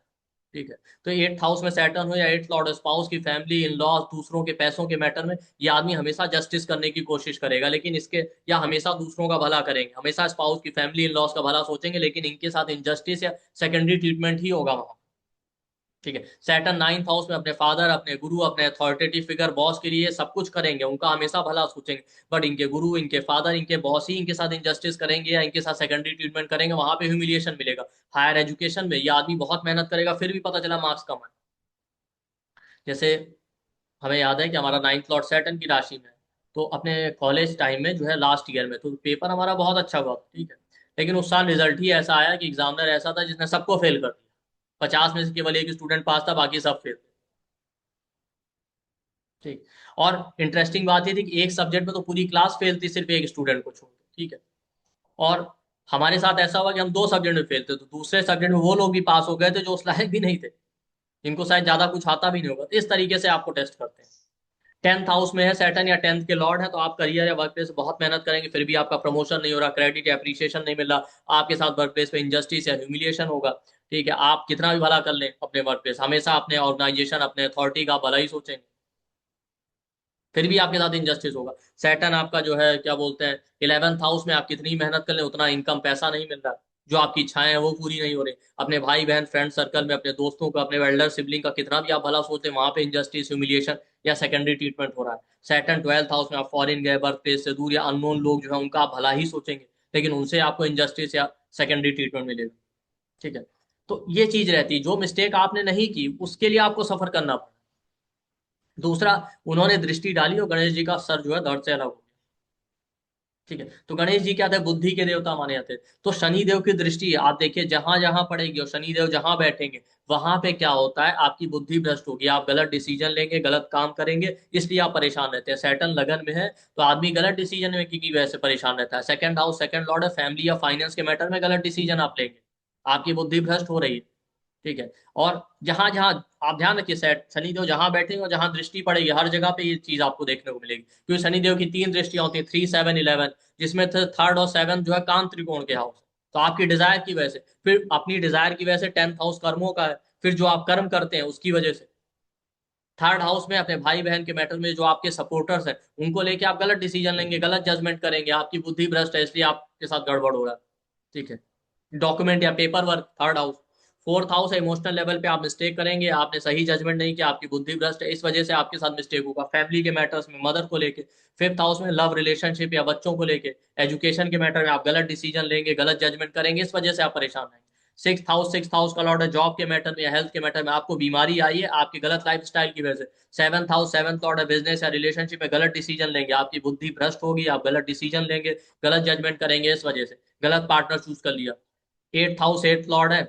ठीक है, तो एट्थ हाउस में सैटर्न हो या एट्थ लॉर्ड स्पाउस की फैमिली, इन लॉज, दूसरों के पैसों के मैटर में, ये आदमी हमेशा जस्टिस करने की कोशिश करेगा, लेकिन इसके, या हमेशा दूसरों का भला करेंगे, हमेशा स्पाउस की फैमिली इन लॉज का भला सोचेंगे, लेकिन इनके साथ इनजस्टिस या सेकेंडरी ट्रीटमेंट ही होगा वहां। ठीक है, सैटर्न नाइन्थ हाउस में अपने फादर, अपने गुरु, अपने अथॉरिटेटिव फिगर, बॉस के लिए सब कुछ करेंगे, उनका हमेशा भला सोचेंगे, बट इनके गुरु, इनके फादर, इनके बॉस ही इनके साथ इनजस्टिस करेंगे या इनके साथ सेकेंडरी ट्रीटमेंट करेंगे, वहां पे ह्यूमिलिएशन मिलेगा। हायर एजुकेशन में ये आदमी बहुत मेहनत करेगा फिर भी पता चला मार्क्स कम है। जैसे हमें याद है कि हमारा नाइन्थ लॉर्ड सैटर्न की राशि में है, तो अपने कॉलेज टाइम में जो है लास्ट ईयर में, तो पेपर हमारा बहुत अच्छा हुआ था। ठीक है, लेकिन उस साल रिजल्ट ही ऐसा आया कि एग्जामिनर ऐसा था जिसने सबको फेल कर दिया, 50 में से केवल एक स्टूडेंट पास था, बाकी सब फेल थे। ठीक, और इंटरेस्टिंग बात ये थी कि एक सब्जेक्ट में तो पूरी क्लास फेल थी, सिर्फ एक स्टूडेंट को छोड़ के। ठीक है, और हमारे साथ ऐसा हुआ कि हम दो सब्जेक्ट में फेल थे, तो दूसरे सब्जेक्ट में वो लोग भी पास हो गए थे जो उस लायक भी नहीं थे, इनको शायद ज्यादा कुछ आता भी नहीं होगा, तो इस तरीके से आपको टेस्ट करते हैं। 10th हाउस में है सैटर्न या 10th के लॉर्ड है, तो आप करियर या वर्क प्लेस बहुत मेहनत करेंगे, फिर भी आपका प्रमोशन नहीं हो रहा, क्रेडिट या अप्रिसिएशन नहीं मिल रहा, आपके साथ वर्क प्लेस पे इंजस्टिस या ह्यूमिलिएशन होगा। ठीक है, आप कितना भी भला कर लें अपने वर्क प्लेस, हमेशा अपने ऑर्गेनाइजेशन अपने अथॉरिटी का भला ही सोचेंगे, फिर भी आपके साथ इंजस्टिस होगा। सैटर्न आपका जो है क्या बोलते हैं 11th हाउस में, आप कितनी मेहनत कर लें उतना इनकम पैसा नहीं मिल रहा, जो आपकी इच्छाएं हैं वो पूरी नहीं हो रही, अपने भाई बहन फ्रेंड सर्कल में अपने दोस्तों का अपने एल्डर सिबलिंग का कितना भी आप भला सोचते हैं, वहां पे इंजस्टिस ह्यूमिलिएशन या सेकेंडरी ट्रीटमेंट हो रहा है। सैटर्न 12th हाउस में, आप फॉरेन गए, बर्थ प्लेस से दूर या अननोन लोग जो है उनका आप भला ही सोचेंगे, लेकिन उनसे आपको इंजस्टिस या सेकेंडरी ट्रीटमेंट मिलेगा। ठीक है, तो ये चीज रहती है, जो मिस्टेक आपने नहीं की उसके लिए आपको सफर करना पड़ा। दूसरा, उन्होंने दृष्टि डाली और गणेश जी का सर जो है धड़ से अलग हो गया। ठीक है, तो गणेश जी क्या थे, बुद्धि के देवता माने जाते हैं। तो शनि देव की दृष्टि आप देखिए जहां जहां पड़ेगी और शनि देव जहां बैठेंगे, वहां पे क्या होता है, आपकी बुद्धि भ्रष्ट होगी, आप गलत डिसीजन लेंगे, गलत काम करेंगे, इसलिए आप परेशान रहते हैं। सैटर्न लगन में है तो आदमी गलत डिसीजन मेकिंग की वजह से परेशान रहता है। सेकंड हाउस सेकंड लॉर्ड है, फैमिली या फाइनेंस के मैटर में गलत डिसीजन आप लेंगे, आपकी बुद्धि भ्रष्ट हो रही है। ठीक है, और जहां जहां आप ध्यान रखिए, सेट शनिदेव जहां बैठेंगे और जहां दृष्टि पड़ेगी हर जगह पे ये चीज आपको देखने को मिलेगी, क्योंकि शनिदेव की तीन दृष्टियां होती है, 3, 7, 11, जिसमें थर्ड और सेवन जो है काम त्रिकोण के हाउस। तो आपकी डिजायर की वजह से, फिर अपनी डिजायर की वजह से 10th हाउस कर्मों का है, फिर जो आप कर्म करते हैं उसकी वजह से। थर्ड हाउस में अपने भाई बहन के मैटर में जो आपके सपोर्टर्स हैं उनको लेके आप गलत डिसीजन लेंगे, गलत जजमेंट करेंगे, आपकी बुद्धि भ्रष्ट है, इसलिए आपके साथ गड़बड़ हो रहा है। ठीक है, डॉक्यूमेंट या paper work, third house. Fourth house है, इमोशनल लेवल पे आप मिस्टेक करेंगे, आपने सही जजमेंट नहीं किया, आपकी बुद्धि भ्रष्ट है, इस वजह से आपके साथ मिस्टेक होगा फैमिली के मैटर्स में, मदर को लेके। फिफ्थ हाउस में लव रिलेशनशिप या बच्चों को लेके, एजुकेशन के मैटर में आप गलत डिसीजन लेंगे, गलत जजमेंट करेंगे, इस वजह से आप परेशान रहेंगे। सिक्स हाउस का लॉर्ड है, जॉब के मैटर में या हेल्थ के मैटर में आपको बीमारी आई है आपकी गलत लाइफ स्टाइल की वजह से। सेवंथ हाउस सेवंथ लॉर्ड है, बिजनेस या रिलेशनशिप में गलत डिसीजन लेंगे, आपकी बुद्धि भ्रष्ट होगी, आप गलत डिसीजन लेंगे, गलत जजमेंट करेंगे, इस वजह से गलत पार्टनर चूज कर लिया। एट्थ हाउस एट्थ लॉर्ड है,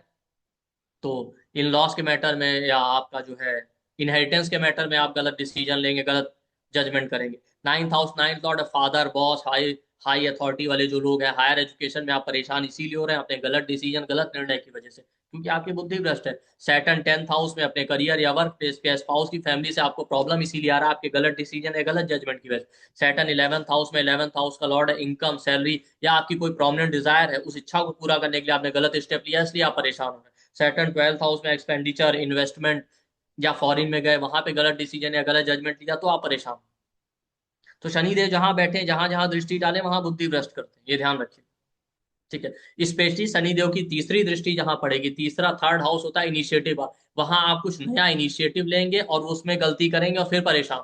तो इन लॉस के मैटर में या आपका जो है इनहेरिटेंस के मैटर में आप गलत डिसीजन लेंगे, गलत जजमेंट करेंगे। Ninth house ninth Lord father boss high high authority वाले जो लोग हैं, हायर एजुकेशन में आप परेशान इसीलिए हो रहे हैं अपने गलत डिसीजन गलत निर्णय की वजह से, क्योंकि आपकी बुद्धि भ्रष्ट है। सैटर्न 10th हाउस में अपने करियर या वर्क प्लेस पे स्पाउस की फैमिली से आपको प्रॉब्लम इसीलिए आ रहा है आपके गलत डिसीजन या गलत जजमेंट की वजह से। सैटर्न 11th हाउस में, 11th हाउस का लॉर्ड है इनकम सैलरी, या आपकी कोई प्रोमिनेंट डिजायर है, उस इच्छा को पूरा करने के लिए आपने गलत स्टेप लिया, इसलिए आप परेशान हो रहे हैं। सैटर्न 12th हाउस में एक्सपेंडिचर इन्वेस्टमेंट या फॉरेन में गए वहां पे गलत डिसीजन या गलत जजमेंट लिया, तो आप परेशान हो। तो शनिदेव जहां बैठे जहां जहां दृष्टि डाले वहां बुद्धि भ्रष्ट करते हैं, ये ध्यान रखिए। ठीक है, स्पेशली शनिदेव की तीसरी दृष्टि जहां पड़ेगी, तीसरा थर्ड हाउस होता है इनिशिएटिव, वहां आप कुछ नया इनिशिएटिव लेंगे और उसमें गलती करेंगे और फिर परेशान।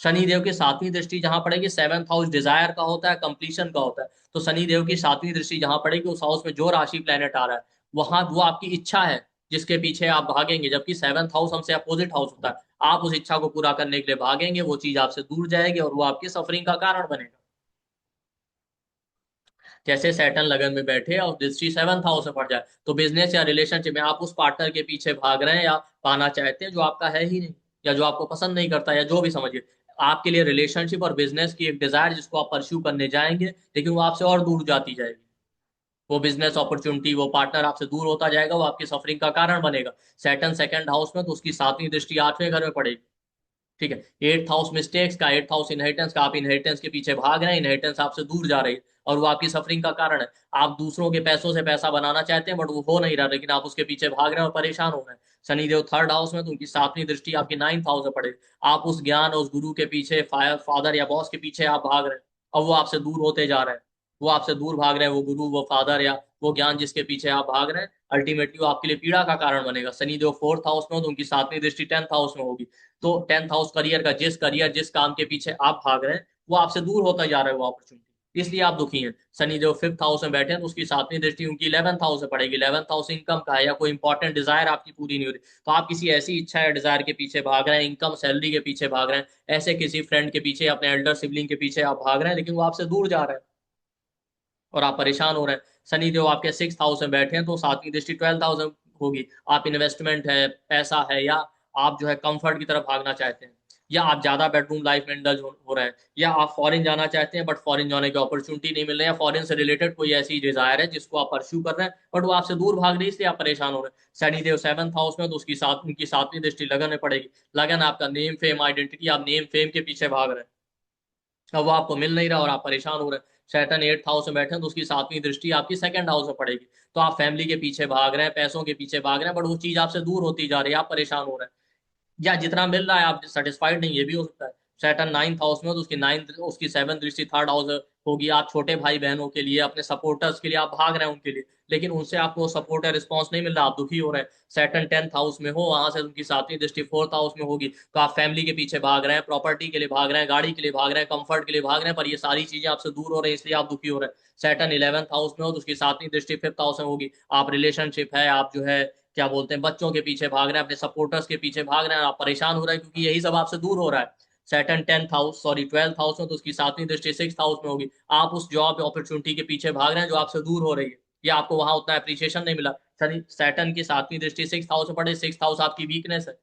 शनिदेव की सातवीं दृष्टि जहां पड़ेगी, सेवंथ हाउस डिजायर का होता है, कंप्लीशन का होता है, तो शनिदेव की सातवीं दृष्टि जहां पड़ेगी उस हाउस में जो राशि प्लेनेट आ रहा है वहां वो आपकी इच्छा है जिसके पीछे आप भागेंगे, जबकि सेवंथ हाउस हमसे अपोजिट हाउस होता है, आप उस इच्छा को पूरा करने के लिए भागेंगे, वो चीज आपसे दूर जाएगी और वो आपकी सफरिंग का कारण बनेगा। जैसे सैटर्न लगन में बैठे और दृष्टि सेवंथ हाउस में पड़ जाए, तो बिजनेस या रिलेशनशिप में आप उस पार्टनर के पीछे भाग रहे हैं या पाना चाहते हैं जो आपका है ही नहीं, या जो आपको पसंद नहीं करता, या जो भी समझिए, आपके लिए रिलेशनशिप और बिजनेस की एक डिजायर जिसको आप परस्यू करने जाएंगे, लेकिन वो आपसे और दूर जाती जाएगी, वो बिजनेस अपॉर्चुनिटी वो पार्टनर आपसे दूर होता जाएगा, वो आपकी सफरिंग का कारण बनेगा। सैटर्न सेकंड हाउस में, तो उसकी सातवीं दृष्टि आठवें घर में पड़ेगी। ठीक है, एट्थ हाउस मिस्टेक्स का, एट्थ हाउस इनहेरिटेंस का, आप इनहेरिटेंस के पीछे भाग रहे हैं, इनहेरिटेंस आपसे दूर जा रही है और वो आपकी सफरिंग का कारण है। आप दूसरों के पैसों से पैसा बनाना चाहते हैं बट वो हो नहीं रहा, लेकिन आप उसके पीछे भाग रहे हैं और परेशान हो रहे हैं। शनिदेव थर्ड हाउस में, तो उनकी सातवीं दृष्टि आपकी नाइन्थ हाउस में पड़ेगी, आप उस ज्ञान और उस गुरु के पीछे फादर या बॉस के पीछे आप भाग रहे हैं और वो आपसे दूर होते जा रहे हैं, वो आपसे दूर भाग रहे हैं, वो गुरु वो फादर या वो ज्ञान जिसके पीछे आप भाग रहे हैं, अल्टीमेटली वो आपके लिए पीड़ा का कारण बनेगा। शनिदेव फोर्थ हाउस में हो तो उनकी सातवीं दृष्टि 10th हाउस में होगी, तो 10th हाउस करियर का, जिस करियर जिस काम के पीछे आप भाग रहे हैं वो आपसे दूर होता जा रहा है वो अपॉर्चुनिटी, इसलिए आप दुखी हैं। शनिदेव फिफ्थ हाउस में बैठे हैं तो उसकी सातवीं दृष्टि उनकी 11th हाउस में पड़ेगी, 11th हाउस इनकम का है, या कोई इंपॉर्टेंट डिजायर आपकी पूरी नहीं हो रही, तो आप किसी ऐसी इच्छा या डिजायर के पीछे भाग रहे हैं, इनकम सैलरी के पीछे भाग रहे हैं, ऐसे किसी फ्रेंड के पीछे अपने एल्डर सिबलिंग के पीछे आप भाग रहे हैं, लेकिन वो आपसे दूर जा रहे हैं और आप परेशान हो रहे हैं। शनि देव आपके सिक्स हाउस में बैठे हैं तो सातवीं दृष्टि 12th हाउस में होगी, आप इन्वेस्टमेंट है, पैसा है, या आप जो है कंफर्ट की तरफ भागना चाहते हैं। या आप ज्यादा बेडरूम लाइफ में इंडल्ज हो रहे हैं, या आप फॉरेन जाना चाहते हैं बट फॉरेन जाने की अपॉर्चुनिटी नहीं मिल रही है, या फॉरेन से रिलेटेड कोई ऐसी डिजायर है जिसको आप परस्यू कर रहे हैं बट वो आपसे दूर भाग रही है, इसलिए आप परेशान हो रहे हैं। शनिदेव सेवंथ हाउस में, तो उसकी साथ उनकी सातवीं दृष्टि लगन में पड़ेगी। लगन आपका नेम फेम आइडेंटिटी, आप नेम फेम के पीछे भाग रहे हैं, अब वो आपको मिल नहीं रहा और आप परेशान हो रहे हैं। सैटर्न एट्थ हाउस में बैठे हैं तो उसकी सातवीं दृष्टि आपकी सेकंड हाउस में पड़ेगी, तो आप फैमिली के पीछे भाग रहे हैं, पैसों के पीछे भाग रहे हैं, बट वो चीज आपसे दूर होती जा रही है, आप परेशान हो रहे हैं। या जितना मिल रहा है आप सेटिस्फाइड नहीं, ये भी हो सकता है। सैटर्न नाइन्थ हाउस में, तो उसकी नाइन्थ उसकी सेवन दृष्टि थर्ड हाउस होगी। आप छोटे भाई बहनों के लिए, अपने सपोर्टर्स के लिए आप भाग रहे हैं उनके लिए, लेकिन उनसे आपको सपोर्ट या रिस्पॉन्स नहीं मिल रहा, आप दुखी हो रहे हैं। सैटर्न टेंथ हाउस में हो, वहां से उनकी सातवीं दृष्टि फोर्थ हाउस में होगी, तो आप फैमिली के पीछे भाग रहे हैं, प्रॉपर्टी के लिए भाग रहे हैं, गाड़ी के लिए भाग रहे हैं, कंफर्ट के लिए भाग रहे हैं, पर ये सारी चीजें आपसे दूर हो रही है, इसलिए आप दुखी हो रहे हैं। सैटर्न इलेवंथ हाउस में हो, तो उसकी सातवीं दृष्टि फिफ्थ हाउस में होगी। आप रिलेशनशिप है, आप जो है क्या बोलते हैं, बच्चों के पीछे भाग रहे हैं, अपने सपोर्टर्स के पीछे भाग रहे हैं, आप परेशान हो रहे हैं क्योंकि यही सब आपसे दूर हो रहा है। Saturn tenth house sorry twelfth house में, तो उसकी सातवीं दृष्टि सिक्स हाउस में होगी। आप उस जॉब अपॉर्चुनिटी के पीछे भाग रहे हैं जो आपसे दूर हो रही है, या आपको वहां उतना अप्रिसिएशन नहीं मिला। शनि सैटर्न की सातवीं दृष्टि सिक्स हाउस में पड़े, सिक्स हाउस आपकी वीकनेस है,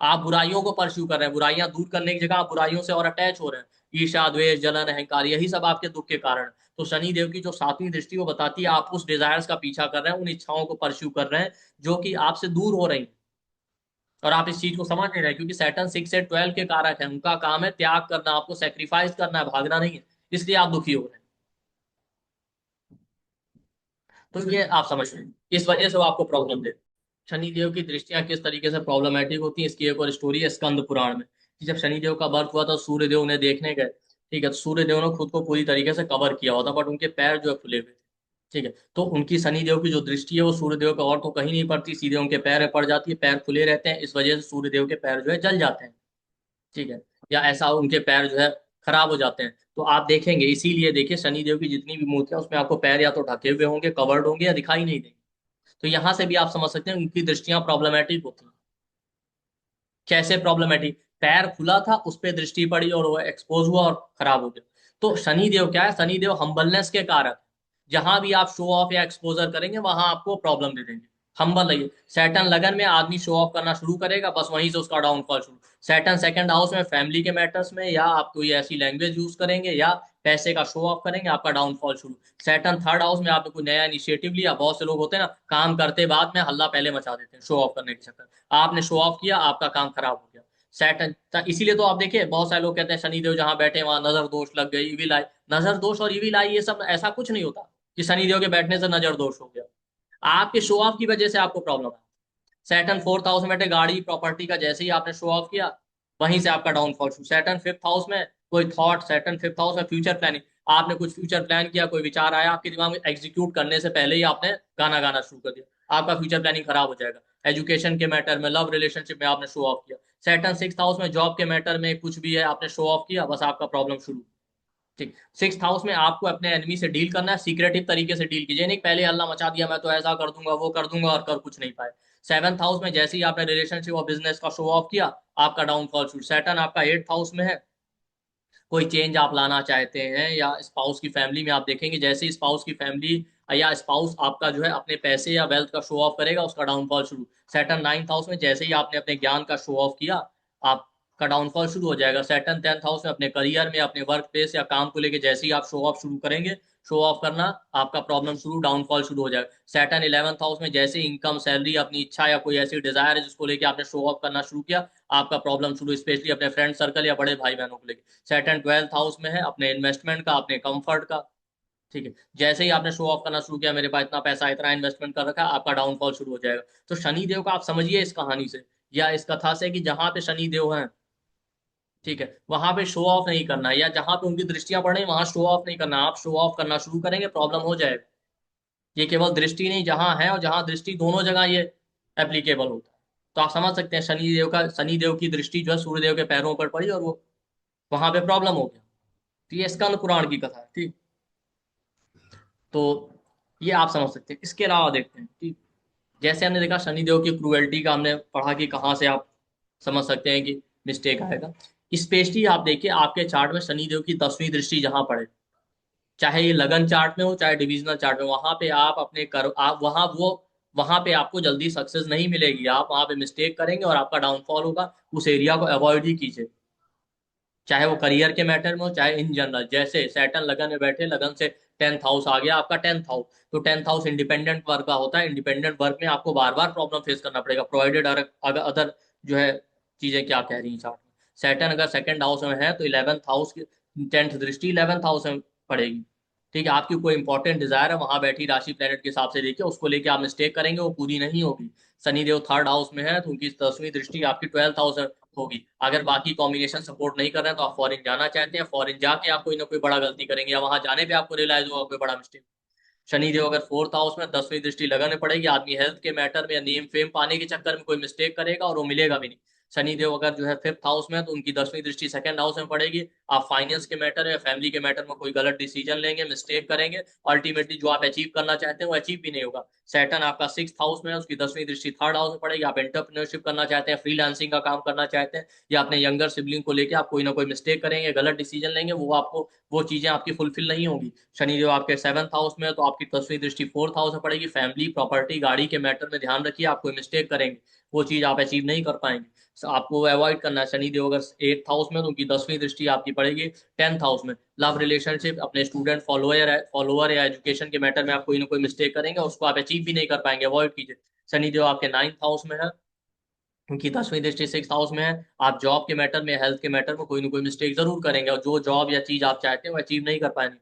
आप बुराइयों को परस्यू कर रहे हैं, बुराइयां दूर करने की जगह आप बुराइयों से और अटैच हो रहे हैं। ईर्ष्या, द्वेष, जलन, अहंकार, यही सब आपके दुख के कारण है। तो शनि देव की जो सातवीं दृष्टि वो बताती है आप उस डिजायर्स का पीछा कर रहे हैं, उन इच्छाओं को परस्यू कर रहे हैं जो कि आपसे दूर हो रही हैं, और आप इस चीज को समझ नहीं रहे क्योंकि सैटर्न 6 से 12 के कारक है, उनका काम है त्याग करना, आपको सेक्रीफाइस करना है, भागना नहीं है, इसलिए आप दुखी हो रहे हैं। तो ये आप समझ रहे हैं, इस वजह से वो आपको प्रॉब्लम दे। शनिदेव की दृष्टियां किस तरीके से प्रॉब्लमेटिक होती है, इसकी एक और स्टोरी है स्कंद पुराण में, कि जब शनिदेव का बर्थ हुआ था सूर्यदेव उन्हें देखने गए। ठीक है, तो सूर्यदेव ने खुद को पूरी तरीके से कवर किया होता बट उनके पैर जो है खुले हुए थे। ठीक है, तो उनकी शनिदेव की जो दृष्टि है वो सूर्यदेव पे और तो कहीं नहीं पड़ती, सीधे उनके पैर में पड़ जाती है, पैर खुले रहते हैं, इस वजह से सूर्यदेव के पैर जो है जल जाते हैं। ठीक है, या ऐसा उनके पैर जो है खराब हो जाते हैं। तो आप देखेंगे, इसीलिए देखिए शनिदेव की जितनी भी मूर्तियां उसमें आपको पैर या तो ढके हुए होंगे, कवर्ड होंगे, या दिखाई नहीं देंगे। तो यहां से भी आप समझ सकते हैं उनकी दृष्टियां प्रॉब्लमेटिक होती हैं। कैसे प्रॉब्लमेटिक? पैर खुला था, उस पर दृष्टि पड़ी और वो एक्सपोज हुआ और खराब हो गया। तो शनिदेव क्या है, शनिदेव हम्बलनेस के कारक। जहां भी आप शो ऑफ या एक्सपोजर करेंगे वहां आपको प्रॉब्लम दे देंगे। हम्बल रहिए। सैटर्न लगन में आदमी शो ऑफ करना शुरू करेगा, बस वहीं से उसका डाउनफॉल शुरू। सैटर्न सेकंड हाउस में फैमिली के मैटर्स में, या आप कोई ऐसी लैंग्वेज यूज करेंगे या पैसे का शो ऑफ करेंगे, आपका डाउनफॉल शुरू। सैटर्न थर्ड हाउस में आपने कोई नया इनिशिएटिव लिया, बहुत से लोग होते हैं ना काम करते बाद में हल्ला पहले मचा देते हैं शो ऑफ करने के चक्कर, आपने शो ऑफ किया, आपका काम खराब हो गया। सैटर्न इसीलिए तो आप देखिए बहुत सारे लोग कहते हैं शनिदेव जहां बैठे वहां नजर दोष लग गई, इविल आई। नजर दोष और इविल आई ये सब ऐसा कुछ नहीं होता कि शनिदेव के बैठने से नजर दोष हो गया, आपके शो ऑफ की वजह से आपको प्रॉब्लम है। सैटर्न फोर्थ हाउस में बैठे, गाड़ी प्रॉपर्टी का जैसे ही आपने शो ऑफ किया वहीं से आपका डाउनफॉल शुरू। सैटर्न फिफ्थ हाउस में कोई थॉट, सैटर्न फिफ्थ हाउस में फ्यूचर प्लानिंग, आपने कुछ फ्यूचर प्लान किया, कोई विचार आया आपके दिमाग में, एग्जीक्यूट करने से पहले ही आपने गाना गाना शुरू कर दिया, आपका फ्यूचर प्लानिंग खराब हो जाएगा। एजुकेशन के मैटर में, लव रिलेशनशिप में आपने शो ऑफ किया। सैटर्न सिक्स हाउस में जॉब के मैटर में कुछ भी है, आपने शो ऑफ किया, बस आपका प्रॉब्लम शुरू। ठीक, सिक्स हाउस में आपको अपने एनिमी से डील करना है, सीक्रेटिव तरीके से डील कीजिए, नहीं पहले हल्ला मचा दिया मैं तो ऐसा कर दूंगा वो कर दूंगा और कर कुछ नहीं पाए। सेवंथ हाउस में जैसे ही आपने रिलेशनशिप और बिजनेस का शो ऑफ किया, आपका डाउनफॉल शुरू। सैटर्न आपका एट्थ हाउस में है, कोई चेंज आप लाना चाहते हैं, या स्पाउस की फैमिली में आप देखेंगे जैसे ही स्पाउस की फैमिली या स्पाउस आपका जो है अपने पैसे या वेल्थ का शो ऑफ करेगा, उसका डाउनफॉल शुरू। सैटर्न नाइन्थ हाउस में जैसे ही आपने अपने ज्ञान का शो ऑफ किया, आपका डाउनफॉल शुरू हो जाएगा। सैटर्न टेंथ हाउस में अपने करियर में, अपने वर्क प्लेस या काम को लेके जैसे ही आप शो ऑफ शुरू करेंगे, शो ऑफ करना, आपका प्रॉब्लम शुरू, डाउनफॉल शुरू हो जाएगा। सैटर्न इलेवंथ हाउस में जैसे इनकम, सैलरी, अपनी इच्छा या कोई ऐसी डिजायर है जिसको लेके आपने शो ऑफ करना शुरू किया, आपका प्रॉब्लम शुरू, स्पेशली अपने फ्रेंड सर्कल या बड़े भाई बहनों को लेके। सैटर्न ट्वेल्थ हाउस में है अपने इन्वेस्टमेंट का, अपने कंफर्ट का। ठीक है, जैसे ही आपने शो ऑफ करना शुरू किया, मेरे पास इतना पैसा, इतना इन्वेस्टमेंट कर रखा है, आपका डाउनफॉल शुरू हो जाएगा। तो शनि देव का आप समझिए इस कहानी से या इस कथा से कि जहां पे शनि देव हैं, ठीक है, वहां पे शो ऑफ नहीं करना है, या जहां पे उनकी दृष्टियां पड़ रही वहां शो ऑफ नहीं करना। आप शो ऑफ करना शुरू करेंगे, प्रॉब्लम हो जाएगा। ये केवल दृष्टि नहीं, जहां है और जहां दृष्टि, दोनों जगह ये एप्लीकेबल होता है। तो आप समझ सकते हैं शनि देव की दृष्टि जो है सूर्यदेव के पैरों पर पड़ी और वो वहां पे प्रॉब्लम हो गया। तो ये स्कंद पुराण की कथा है। ठीक, तो ये आप समझ सकते हैं। इसके अलावा देखते हैं कि जैसे हमने देखा शनिदेव की क्रूएल्टी का, हमने पढ़ा कि कहाँ से आप समझ सकते हैं कि मिस्टेक आएगा। स्पेशली आप देखिए आपके चार्ट में शनिदेव की 10वीं दृष्टि जहां पड़े, चाहे ये लगन चार्ट में हो चाहे डिविजनल चार्ट में, वहां पे आप अपने कर आप वहां पे आपको जल्दी सक्सेस नहीं मिलेगी, आप वहां पे मिस्टेक करेंगे और आपका डाउनफॉल होगा। उस एरिया को अवॉइड ही कीजिए। चाहे वो करियर के मैटर में हो चाहे इन जनरल। जैसे सैटर्न लगन में बैठे, लगन से 10th हाउस आ गया आपका, 10th हाउस, तो 10th हाउस इंडिपेंडेंट वर्क का होता है। इंडिपेंडेंट वर्क में आपको बार बार प्रॉब्लम फेस करना पड़ेगा, प्रोवाइडेड अगर अदर जो है चीजें क्या कह रही हैं चार्ट में। सैटर्न अगर सेकंड हाउस में है तो 11th हाउस की 10th दृष्टि 11th हाउस में पड़ेगी। ठीक है, आपकी कोई इंपॉर्टेंट डिजायर है, वहां बैठी राशि प्लेनेट के हिसाब से देखिए, उसको लेके आप मिस्टेक करेंगे, वो पूरी नहीं होगी। शनिदेव थर्ड हाउस में है तो उनकी 10वीं दृष्टि आपकी 12th हाउस में होगी। अगर बाकी कॉम्बिनेशन सपोर्ट नहीं कर रहे हैं तो आप फॉरेन जाना चाहते हैं, फॉरेन जाके आप कोई ना कोई बड़ा गलती करेंगे, या वहां जाने पे आपको रियलाइज होगा कोई बड़ा मिस्टेक। शनिदेव अगर फोर्थ हाउस में 10वीं दृष्टि लगाने पड़ेगी, आदमी हेल्थ के मैटर में या नेम फेम पाने के चक्कर में कोई मिस्टेक करेगा और वो मिलेगा भी नहीं। शनिदेव अगर जो है फिफ्थ हाउस में है तो उनकी 10वीं दृष्टि सेकंड हाउस में पड़ेगी। आप फाइनेंस के मैटर या फैमिली के मैटर में कोई गलत डिसीजन लेंगे, मिस्टेक करेंगे, अल्टीमेटली जो आप अचीव करना चाहते हैं वो अचीव भी नहीं होगा। सैटर्न आपका सिक्स हाउस में है, उसकी 10वीं दृष्टि थर्ड हाउस में पड़ेगी। आप एंटरप्रेन्योरशिप करना चाहते हैं, फ्रीलांसिंग का काम करना चाहते हैं, या अपने यंगर सिबलिंग को लेकर आप कोई ना कोई मिस्टेक करेंगे, गलत डिसीजन लेंगे, वो आपको वो चीजें आपकी फुलफिल नहीं होंगी। शनि जो आपके 7th हाउस में है तो आपकी 10वीं दृष्टि 4th हाउस में पड़ेगी। फैमिली, प्रॉपर्टी, गाड़ी के मैटर में ध्यान रखिए, आप कोई मिस्टेक करेंगे वो चीज आप अचीव नहीं कर पाएंगे। आपको अवॉइड करना है। शनि देव अगर 8th हाउस में तो उनकी 10वीं दृष्टि आपकी पड़ेगी 10th हाउस में। लव रिलेशनशिप, अपने स्टूडेंट, फॉलोअर या एजुकेशन के मैटर में आप कोई ना कोई मिस्टेक करेंगे, उसको आप अचीव भी नहीं कर पाएंगे, अवॉइड कीजिए। शनि देव आपके 9th हाउस में है, उनकी 10वीं दृष्टि 6th हाउस में है। आप जॉब के मैटर में, हेल्थ के मैटर में कोई ना कोई मिस्टेक जरूर करेंगे, और जो जॉब या चीज आप चाहते हैं वो अचीव नहीं कर पाएंगे।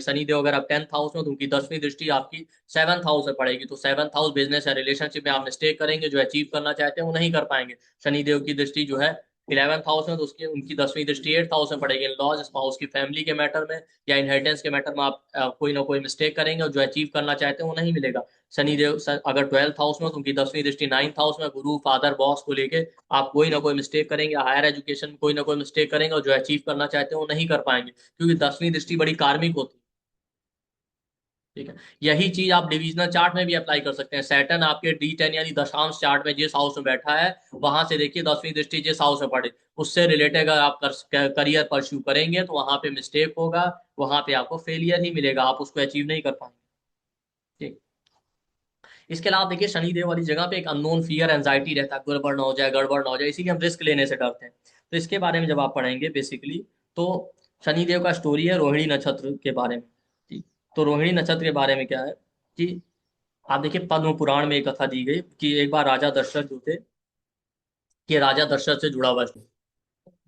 शनि देव अगर आप 10th हाउस में तो उनकी 10वीं दृष्टि आपकी 7th हाउस में पड़ेगी, तो 7th हाउस बिजनेस या रिलेशनशिप में आप मिस्टेक करेंगे, जो अचीव करना चाहते हैं वो नहीं कर पाएंगे। शनि देव की दृष्टि जो है 11th हाउस में तो उसकी उनकी 10वीं दृष्टि 8th हाउस में पड़ेगी। इन लॉज, स्पाउस की फैमिली के मैटर में या इनहेरिटेंस के मैटर में आप कोई ना कोई मिस्टेक करेंगे, और जो अचीव करना चाहते हैं वो नहीं मिलेगा। शनिदेव अगर 12th हाउस में तो उनकी 10वीं दृष्टि 9th हाउस में, गुरु, फादर, बॉस को लेके आप कोई ना कोई मिस्टेक करेंगे, हायर एजुकेशन में कोई ना कोई मिस्टेक करेंगे, और जो अचीव करना चाहते हैं वो नहीं कर पाएंगे, क्योंकि 10वीं दृष्टि बड़ी कार्मिक होती है। ठीक है, यही चीज आप डिविजनल चार्ट में भी अप्लाई कर सकते हैं। सैटर्न आपके D10 यानी दशांश चार्ट में जिस हाउस में बैठा है, वहां से देखिए 10वीं दृष्टि जिस हाउस में पड़े, उससे रिलेटेड अगर आप करियर परस्यू करेंगे तो वहां पे मिस्टेक होगा, वहां पे आपको फेलियर ही मिलेगा, आप उसको अचीव नहीं कर पाएंगे। ठीक। इसके अलावा देखिए शनिदेव वाली जगह पे एक अननोन फियर, एंजाइटी रहता है, गड़बड़ ना हो जाए, गड़बड़ ना हो जाए, इसीलिए हम रिस्क लेने से डरते हैं। तो इसके बारे में जब आप पढ़ेंगे बेसिकली, तो शनिदेव का स्टोरी है रोहिणी नक्षत्र के बारे में। जी। तो रोहिणी नक्षत्र के बारे में क्या है कि आप देखिए पद्म पुराण में एक कथा दी गई कि एक बार राजा दशरथ जो थे, कि राजा दशरथ से जुड़ा हुआ story।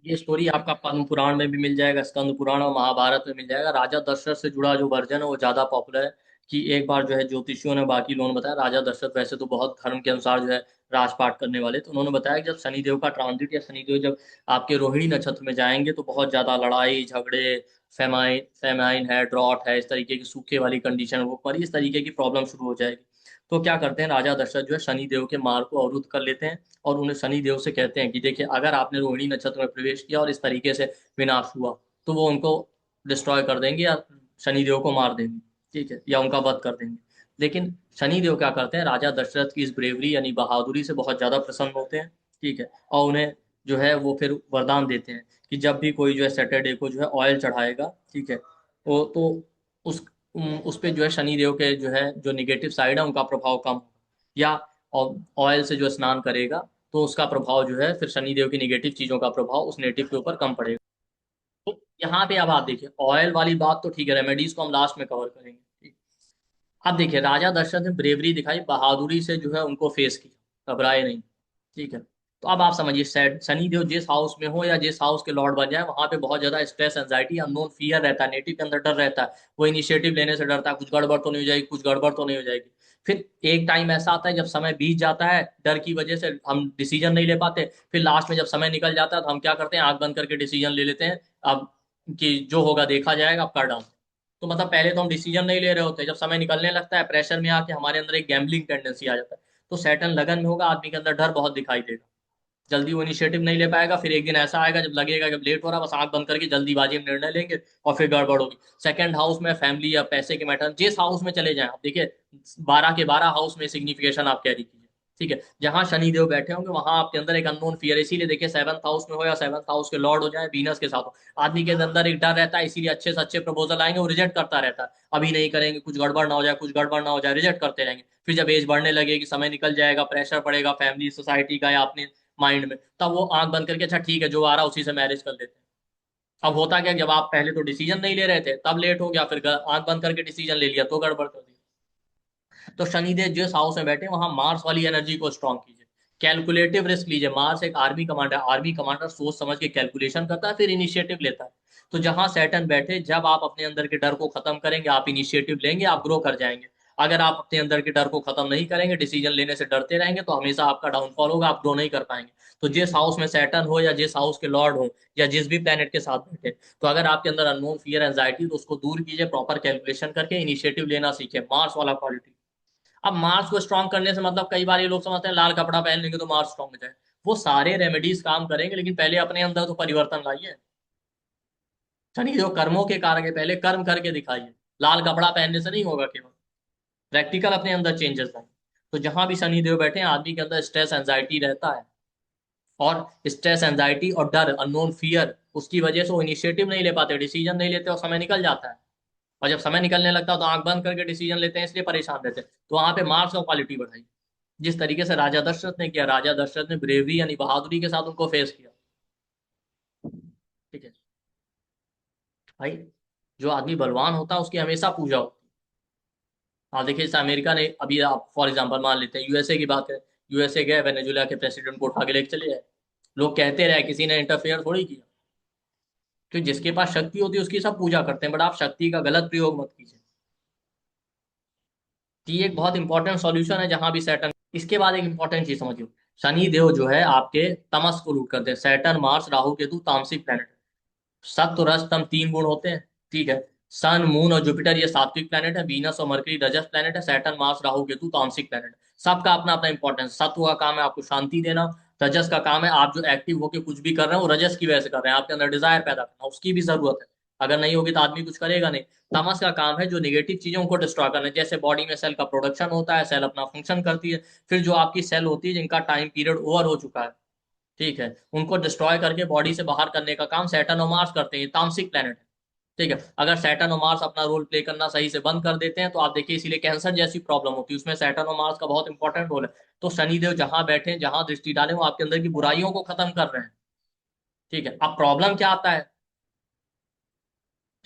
ये स्टोरी आपका पद्म पुराण में भी मिल जाएगा, स्कंद पुराण और महाभारत में मिल जाएगा। राजा दशरथ से जुड़ा जो वर्जन है वो ज्यादा पॉपुलर है। कि एक बार जो है ज्योतिषियों ने, बाकी लोगों ने बताया, राजा दशरथ वैसे तो बहुत धर्म के अनुसार जो है राजपाट करने वाले, तो उन्होंने बताया कि जब शनिदेव का ट्रांजिट या शनिदेव जब आपके रोहिणी नक्षत्र में जाएंगे तो बहुत ज्यादा लड़ाई झगड़े, फेमाइन फेमाइन है, ड्रॉट है, इस तरीके की सूखे वाली कंडीशन, वो पर इस तरीके की प्रॉब्लम शुरू हो जाएगी। तो क्या करते हैं, राजा दशरथ जो है शनिदेव के मार्ग को अवरुद्ध कर लेते हैं, और उन्हें शनि देव से कहते हैं कि देखिए अगर आपने रोहिणी नक्षत्र में प्रवेश किया और इस तरीके से विनाश हुआ, तो वो उनको डिस्ट्रॉय कर देंगे या शनि देव को मार देंगे। ठीक है, या उनका वध कर देंगे। लेकिन शनि देव क्या करते हैं, राजा दशरथ की इस ब्रेवरी यानी बहादुरी से बहुत ज्यादा प्रसन्न होते हैं। ठीक है, और उन्हें जो है वो फिर वरदान देते हैं कि जब भी कोई जो है सैटरडे को जो है ऑयल चढ़ाएगा, ठीक है, वो तो उस उस पे जो है शनि देव के जो है जो निगेटिव साइड है उनका प्रभाव कम होगा। या ऑयल से जो स्नान करेगा तो उसका प्रभाव जो है फिर शनिदेव की निगेटिव चीजों का प्रभाव उस नेटिव के ऊपर कम पड़ेगा। तो यहाँ पे अब आप देखिए ऑयल वाली बात तो ठीक है, रेमेडीज को हम लास्ट में कवर करेंगे। ठीक। अब देखिए राजा दशरथ ने ब्रेवरी दिखाई, बहादुरी से जो है उनको फेस किया, घबराए नहीं। ठीक है, तो अब आप समझिए शनि देव जिस हाउस में हो या जिस हाउस के लॉर्ड बन जाए, वहां पे बहुत ज्यादा स्ट्रेस, एंजाइटी, अननोन फियर रहता है, नेटिव के अंदर डर रहता है, वो इनिशिएटिव लेने से डरता है, कुछ गड़बड़ तो नहीं हो जाएगी, कुछ गड़बड़ तो नहीं हो जाएगी। फिर एक टाइम ऐसा आता है जब समय बीत जाता है, डर की वजह से हम डिसीजन नहीं ले पाते, फिर लास्ट में जब समय निकल जाता है तो हम क्या करते हैं, आंख बंद करके डिसीजन ले लेते हैं। अब कि जो होगा देखा जाएगा, अब कर डालते हैं। तो मतलब पहले तो हम डिसीजन नहीं ले रहे होते, जब समय निकलने लगता है प्रेशर में आके हमारे अंदर एक गैम्बलिंग टेंडेंसी आ जाता है। तो सैटर्न लगन में होगा, आदमी के अंदर डर बहुत दिखाई देगा, जल्दी वो इनिशिएटिव नहीं ले पाएगा। फिर एक दिन ऐसा आएगा जब लगेगा जब लेट हो रहा, बस आंख बंद करके जल्दीबाजी में निर्णय लेंगे और फिर गड़बड़ होगी। सेकंड हाउस में फैमिली या पैसे के मैटर, जिस हाउस में चले जाएं आप देखिए, 12 के 12 हाउस में सिग्निफिकेशन आप कैरी कीजिए। ठीक है, जहां शनि देव बैठे होंगे वहां आपके अंदर एक अननोन फियर, इसीलिए देखिए 7th हाउस में हो या 7th हाउस के लॉर्ड हो जाए वीनस के साथ हो, आदमी के अंदर एक डर रहता है, इसीलिए अच्छे से अच्छे प्रपोजल आएंगे वो रिजेक्ट करता रहता है। अभी नहीं करेंगे, कुछ गड़बड़ ना हो जाए, कुछ गड़बड़ ना हो जाए, रिजेक्ट करते रहेंगे। फिर जब एज बढ़ने लगेगी, समय निकल जाएगा, प्रेशर पड़ेगा फैमिली सोसाइटी का या अपने माइंड में, तब वो आंख बंद करके अच्छा ठीक है जो आ रहा है उसी से मैरिज कर लेते हैं। अब होता क्या, जब आप पहले तो डिसीजन नहीं ले रहे थे तब लेट हो गया, फिर आंख बंद करके डिसीजन ले लिया तो गड़बड़ कर दी। तो शनिदेव जिस हाउस में बैठे वहां मार्स वाली एनर्जी को स्ट्रॉन्ग कीजिए, कैलकुलेटिव रिस्क लीजिए। मार्स एक आर्मी कमांडर, आर्मी कमांडर सोच समझ के कैलकुलेशन करता है, फिर इनिशिएटिव लेता है। तो जहां सैटर्न बैठे, जब आप अपने अंदर के डर को खत्म करेंगे, आप इनिशिएटिव लेंगे, आप ग्रो कर जाएंगे। अगर आप अपने अंदर के डर को खत्म नहीं करेंगे, डिसीजन लेने से डरते रहेंगे, तो हमेशा आपका डाउनफॉल होगा, आप ग्रो नहीं कर पाएंगे। तो जिस हाउस में सैटर्न हो, या जिस हाउस के लॉर्ड हो, या जिस भी प्लेनेट के साथ बैठे, तो अगर आपके अंदर अननोन फियर एंजाइटी, तो उसको दूर कीजिए, प्रॉपर कैलकुलेशन करके इनिशिएटिव लेना सीखे, मार्स वाला क्वालिटी। अब मार्स को स्ट्रॉन्ग करने से मतलब, कई बार ये लोग समझते हैं लाल कपड़ा पहन लेंगे तो मार्स स्ट्रॉन्ग हो जाए। वो सारे रेमेडीज काम करेंगे, लेकिन पहले अपने अंदर तो परिवर्तन लाइए। शनि जो कर्मों के कारक है, पहले कर्म करके दिखाइए। लाल कपड़ा पहनने से नहीं होगा, केवल प्रैक्टिकल अपने अंदर चेंजेस लाइए। तो जहां भी शनि देव बैठे हैं, आदमी के अंदर स्ट्रेस एंजाइटी रहता है, और स्ट्रेस एंजाइटी और डर, अननोन फियर, उसकी वजह से वो इनिशिएटिव नहीं ले पाते, डिसीजन नहीं लेते, और समय निकल जाता है। और जब समय निकलने लगता है तो आंख बंद करके डिसीजन लेते हैं, इसलिए परेशान रहते हैं। तो वहां पे मार्क्स का क्वालिटी बढ़ाई, जिस तरीके से राजा दशरथ ने किया। राजा दशरथ ने ब्रेवरी यानी बहादुरी के साथ उनको फेस किया। ठीक है भाई, जो आदमी बलवान होता है उसकी हमेशा पूजा होती है। आप देखिए, जैसे अमेरिका ने अभी, आप फॉर एग्जांपल मान लेते हैं यूएसए की बात करें। यूएसए गए, वेनेजुला के प्रेसिडेंट को उठा के लेके चले जाए, लोग कहते रहे किसी ने इंटरफेयर थोड़ी किया। तो जिसके पास शक्ति होती है उसकी सब पूजा करते हैं, बट आप शक्ति का गलत प्रयोग मत कीजिए। तो ये एक बहुत इंपॉर्टेंट सॉल्यूशन है जहां भी सैटर्न। इसके बाद एक इंपॉर्टेंट चीज समझियो, शनि देव जो है आपके तमस को लूट करते हैं। सैटर्न, मार्स, राहु, केतु तामसिक प्लैनेट। सत्व रज तम तीन गुण होते हैं। ठीक है, सन, मून और जुपिटर ये सात्विक प्लैनेट है। वीनस और मरकरी रजस प्लैनेट है। सैटर्न, मार्स, राहु, केतु तामसिक प्लैनेट। सबका अपना अपना इंपॉर्टेंस। सत्व का काम है आपको शांति देना। रजस का काम है आप जो एक्टिव होकर कुछ भी कर रहे हैं वो रजस की वजह से कर रहे हैं, आपके अंदर डिजायर पैदा करना, उसकी भी जरूरत है। अगर नहीं होगी तो आदमी कुछ करेगा नहीं। तमस का काम है जो निगेटिव चीजों को डिस्ट्रॉय करना है, जैसे बॉडी में सेल का प्रोडक्शन होता है, सेल अपना फंक्शन करती है। फिर जो आपकी सेल होती है जिनका टाइम पीरियड ओवर हो चुका है, ठीक है, उनको डिस्ट्रॉय करके बॉडी से बाहर करने का काम सैटर्न और मार्स करते हैं। ये तामसिक प्लेनेट है। ठीक है, अगर सैटर्न और मार्स अपना रोल प्ले करना सही से बंद कर देते हैं तो आप देखिए, इसीलिए कैंसर जैसी प्रॉब्लम होती है, उसमें सैटर्न और मार्स का बहुत इंपॉर्टेंट रोल है। तो शनिदेव जहां बैठे, जहां दृष्टि डाले, वो आपके अंदर की बुराइयों को खत्म कर रहे हैं। ठीक है, अब प्रॉब्लम क्या आता है।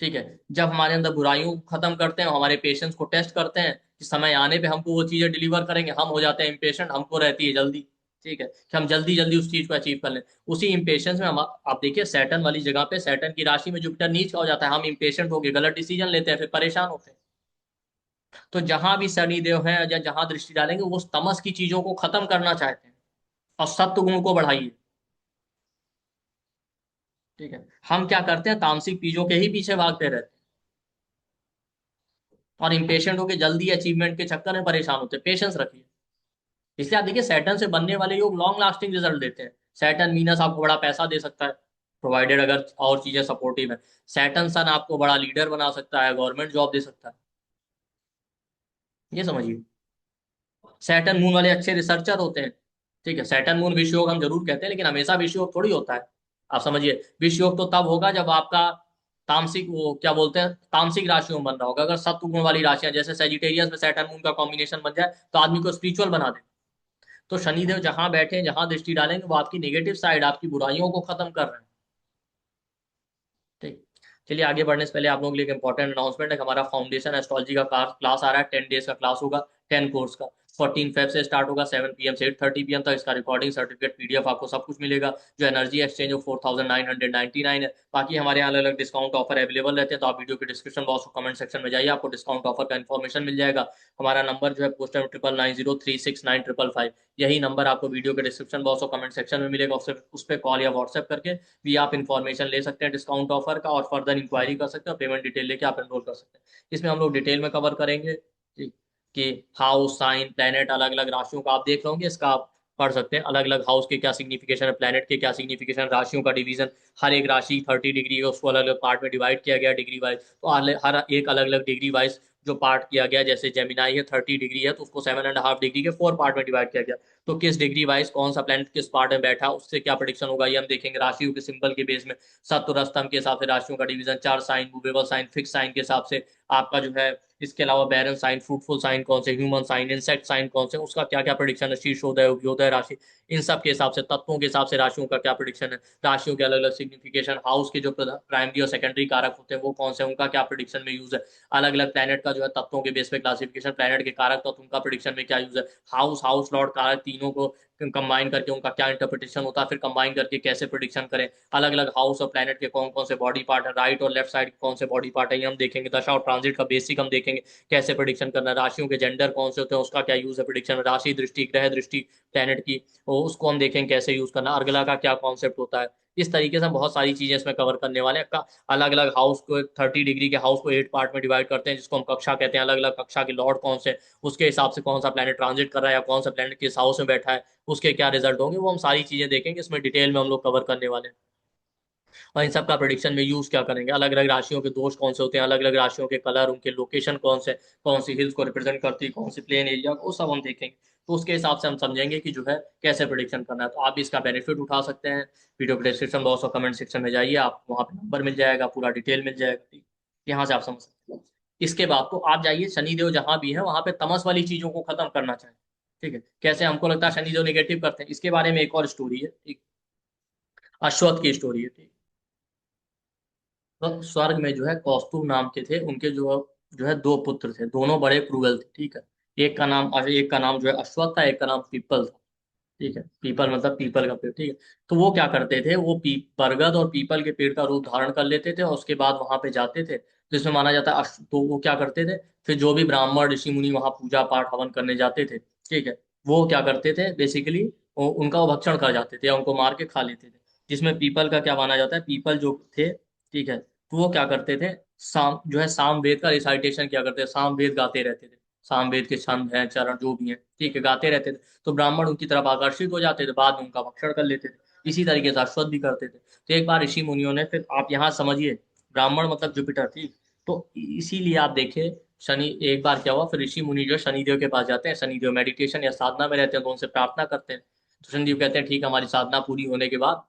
ठीक है, जब हमारे अंदर बुराइयों को खत्म करते हैं, हमारे पेशेंस को टेस्ट करते हैं कि समय आने पे हमको वो चीजें डिलीवर करेंगे, हम हो जाते हैं इम्पेशेंट, हमको रहती है जल्दी। ठीक है, कि हम जल्दी जल्दी उस चीज को अचीव कर लें। उसी इम्पेशेंस में हम, आप देखिए सैटर्न वाली जगह पे, सैटर्न की राशि में जुपिटर नीच का हो जाता है, हम इम्पेशेंट होकर गलत डिसीजन लेते हैं, फिर परेशान होते हैं। तो जहां भी शनि देव है या जहां दृष्टि डालेंगे, वो तमस की चीजों को खत्म करना चाहते हैं और सत्व गुण को बढ़ाइए। ठीक है, हम क्या करते हैं, तामसिक चीजों के ही पीछे भागते रहते हैं, और इम्पेशेंट होकर जल्दी अचीवमेंट के चक्कर में परेशान होते हैं। पेशेंस रखिए। इसलिए आप देखिए, सैटर्न से बनने वाले योग लॉन्ग लास्टिंग रिजल्ट देते हैं। सैटर्न वीनस आपको बड़ा पैसा दे सकता है, प्रोवाइडेड अगर और चीजें सपोर्टिव है। सैटर्न सन आपको बड़ा लीडर बना सकता है, गवर्नमेंट जॉब दे सकता है। ये समझिए, सैटर्न मून वाले अच्छे रिसर्चर होते हैं। ठीक है, सैटर्न मून विश्व योग हम जरूर कहते हैं, लेकिन हमेशा विश्व योग थोड़ी होता है। आप समझिए, विश्व योग तो तब होगा जब आपका तामसिक, वो क्या बोलते हैं, तामसिक राशियों में बन रहा होगा। अगर सत्व गुण वाली राशियां, जैसे सेजिटेरियस में सैटर्न मून का कॉम्बिनेशन बन जाए, तो आदमी को स्पिरिचुअल बना दे। तो शनिदेव जहां बैठे, जहां दृष्टि डालेंगे, वो आपकी नेगेटिव साइड, आपकी बुराइयों को खत्म कर रहे हैं। ठीक, चलिए आगे बढ़ने से पहले आप लोगों के लिए एक इंपॉर्टेंट अनाउंसमेंट है कि हमारा फाउंडेशन एस्ट्रोलॉजी का क्लास आ रहा है, 10 डेज का क्लास होगा, 10 कोर्स का। 14 फेब से स्टार्ट होगा, 7 PM से 8:30 PM तक। इसका रिकॉर्डिंग सर्टिफिकेट, पीडीएफ, आपको सब कुछ मिलेगा। जो एनर्जी एक्सचेंज, वो 4999 है। बाकी हमारे यहाँ अलग अलग डिस्काउंट ऑफर अवेलेबल रहते हैं, तो आप वीडियो के डिस्क्रिप्शन बॉक्स और कमेंट सेक्शन में जाइए, आपको डिस्काउंट ऑफर का इन्फॉर्मेशन मिल जाएगा। हमारा नंबर जो है, पोस्ट 9990369555, यही नंबर आपको वीडियो के डिस्क्रिप्शन बॉक्स और कमेंट सेक्शन में मिलेगा। उससे उस पर कॉल या व्हाट्सएप करके भी आप इन्फॉर्मेशन ले सकते हैं डिस्काउंट ऑफर का, और फर्दर इंक्वायरी कर सकते हैं, और पेमेंट डिटेल लेके आप एनरोल कर सकते हैं। इसमें हम लोग डिटेल में कवर करेंगे, ठीक, कि हाउस, साइन, प्लैनेट, अलग अलग राशियों का आप देख रहे होंगे, इसका आप पढ़ सकते हैं, अलग अलग हाउस के क्या सिग्निफिकेशन है, प्लैनेट के क्या सिग्निफिकेशन, राशियों का डिवीजन। हर एक राशि 30 डिग्री है, उसको अलग अलग पार्ट में डिवाइड किया गया डिग्री वाइज। तो हर एक अलग अलग डिग्री वाइज जो पार्ट किया गया, जैसे जेमिनाई है 30 डिग्री है, तो उसको 7.5 डिग्री के 4 पार्ट में डिवाइड किया गया। तो किस डिग्री वाइज कौन सा प्लैनेट किस पार्ट में बैठा, उससे क्या प्रेडिक्शन होगा, ये हम देखेंगे राशियों के सिंबल के बेस में। सत्व स्तंभ के हिसाब से राशियों का division, 4 sign, movable sign, fix sign के हिसाब से आपका जो है इसके अलावा बैरन साइन, फ्रूटफुल साइन कौन से, ह्यूमन साइन, इंसेक्ट साइन कौन से, उसका क्या क्या प्रिडिक्शन है, शीर्षोदय, उदयोदय राशि, इन सब के हिसाब से, तत्वों के हिसाब से राशियों का क्या प्रिडिक्शन है, राशियों के अलग अलग सिग्निफिकेशन, हाउस के जो प्राइमरी और सेकेंडरी कारक होते हैं वो कौन से, उनका क्या प्रिडिक्शन में यूज है, अलग अलग प्लैनेट का जो है तत्वों के बेस पे क्लासिफिकेशन, प्लैनेट के कारक तत्व उनका प्रिडिक्शन में क्या यूज है, हाउस लॉर्ड कारक तीनों को कंबाइन करके उनका क्या इंटरप्रिटेशन होता है, फिर कंबाइन करके कैसे प्रिडिक्शन करें, अलग अलग हाउस और प्लैनेट के कौन कौन से बॉडी पार्ट है, राइट और लेफ्ट साइड के कौन से बॉडी पार्ट है, ये हम देखेंगे, दशा और ट्रांजिट का बेसिक हम देखेंगे, कैसे प्रिडिक्शन करना है, राशियों के जेंडर कौन से होते हैं उसका क्या यूज है प्रिडिक्शन, राशि दृष्टि, ग्रह दृष्टि प्लैनेट की, और उसको हम देखेंगे कैसे यूज करना, अर्गला का क्या कॉन्सेप्ट होता है। इस तरीके से हम बहुत सारी चीजें इसमें कवर करने वाले हैं। अलग अलग हाउस को, 30 डिग्री के हाउस को 8 पार्ट में डिवाइड करते हैं जिसको हम कक्षा कहते हैं, अलग अलग कक्षा के लॉर्ड कौन से, उसके हिसाब से कौन सा प्लैनेट ट्रांजिट कर रहा है या कौन सा प्लैनेट किस हाउस में बैठा है, उसके क्या रिजल्ट होंगे, वो हम सारी चीजें देखेंगे इसमें, डिटेल में हम लोग कवर करने वाले हैं। और इन सब का प्रेडिक्शन में यूज क्या करेंगे, अलग अलग राशियों के दोष कौन से होते हैं, अलग अलग राशियों के कलर, उनके लोकेशन कौन से, कौन सी हिल्स को रिप्रेजेंट करती है, कौन सी प्लेन एरिया, वो सब हम देखेंगे। तो उसके हिसाब से हम समझेंगे कि जो है कैसे प्रिडिक्शन करना है। तो आप इसका बेनिफिट उठा सकते हैं। वीडियो के डिस्क्रिप्शन बॉक्स और कमेंट सेक्शन में जाइए, आप वहाँ पे नंबर मिल जाएगा, पूरा डिटेल मिल जाएगा, ठीक, यहाँ से आप समझ सकते हैं। इसके बाद तो आप जाइए, शनिदेव जहां भी है वहां पे तमस वाली चीजों को खत्म करना चाहिए। ठीक है, कैसे हमको लगता है शनिदेव नेगेटिव करते हैं, इसके बारे में एक और स्टोरी है, ठीक, अश्वत्थ की स्टोरी है, ठीक। तो स्वर्ग में जो है कौस्तुभ नाम के थे, उनके जो है दो पुत्र थे, दोनों बड़े क्रूरल थे, ठीक है। एक का नाम जो है अश्वत्थ था, एक का नाम पीपल था, ठीक है, पीपल मतलब पीपल का पेड़, ठीक है। तो वो क्या करते थे, वो बरगद और पीपल के पेड़ का रूप धारण कर लेते थे और उसके बाद वहां पे जाते थे, तो इसमें माना जाता है तो वो क्या करते थे, फिर जो भी ब्राह्मण ऋषि मुनि वहां पूजा पाठ हवन करने जाते थे, ठीक है, वो क्या करते थे बेसिकली, उनका वो भक्षण कर जाते थे या उनको मार के खा लेते थे। जिसमें पीपल का क्या माना जाता है, पीपल जो थे, ठीक है, तो वो क्या करते थे, साम वेद का रिसाइटेशन क्या करते थे, साम वेद गाते रहते थे, साम वेद के छंद हैं, चरण जो भी हैं, ठीक है, गाते रहते थे। तो ब्राह्मण उनकी तरफ आकर्षित हो जाते थे, बाद में उनका भक्षण कर लेते थे। इसी तरीके से अश्वत्थ भी करते थे। तो एक बार ऋषि मुनियों ने, फिर आप यहाँ समझिए, ब्राह्मण मतलब जुपिटर, ठीक, तो इसीलिए आप देखें, शनि, एक बार क्या हुआ, फिर ऋषि मुनि जो है शनिदेव के पास जाते हैं, शनिदेव मेडिटेशन या साधना में रहते हैं, तो उनसे प्रार्थना करते हैं। तो शनिदेव कहते हैं ठीक है, हमारी साधना पूरी होने के बाद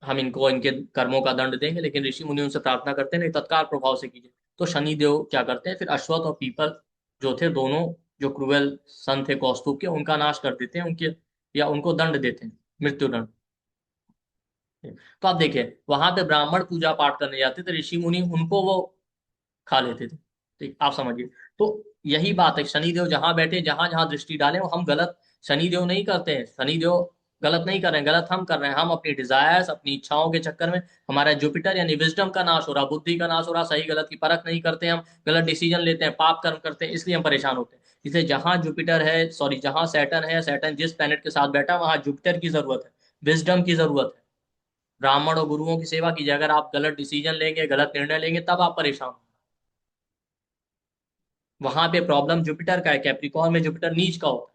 हम इनको इनके कर्मों का दंड देंगे, लेकिन ऋषि मुनि उनसे प्रार्थना करते हैं नहीं, तत्काल प्रभाव से कीजिए। तो शनिदेव क्या करते हैं, फिर अश्वत्थ और पीपल जो थे दोनों, जो क्रूएल सन थे कौस्तुभ के, उनका नाश कर देते हैं, उनके, या उनको दंड देते हैं, मृत्यु दंड। तो आप देखिए, वहां पे ब्राह्मण पूजा पाठ करने जाते थे, ऋषि मुनि उनको वो खा लेते थे, ठीक, आप समझिए। तो यही बात है, शनिदेव जहां बैठे, जहां जहां दृष्टि डालें, वो हम गलत, शनिदेव नहीं करते हैं, शनिदेव गलत नहीं कर रहे हैं, गलत हम कर रहे हैं, हम अपनी डिजायर्स, अपनी इच्छाओं के चक्कर में, हमारा जुपिटर यानी विजडम का नाश हो रहा, बुद्धि का नाश हो रहा, सही गलत की परख नहीं करते हम, गलत डिसीजन लेते हैं, पाप कर्म करते हैं, इसलिए हम परेशान होते हैं। इसलिए जहां जुपिटर है, सॉरी, जहां सैटर्न है, सैटर्न जिस प्लेनेट के साथ बैठा वहां जुपिटर की जरूरत है, विजडम की जरूरत है। ब्राह्मण और गुरुओं की सेवा कीजिए, अगर आप गलत डिसीजन लेंगे, गलत निर्णय लेंगे, तब आप परेशान हो। वहां पे प्रॉब्लम जुपिटर का है, कैप्रिकॉर्न में जुपिटर नीच का होता है।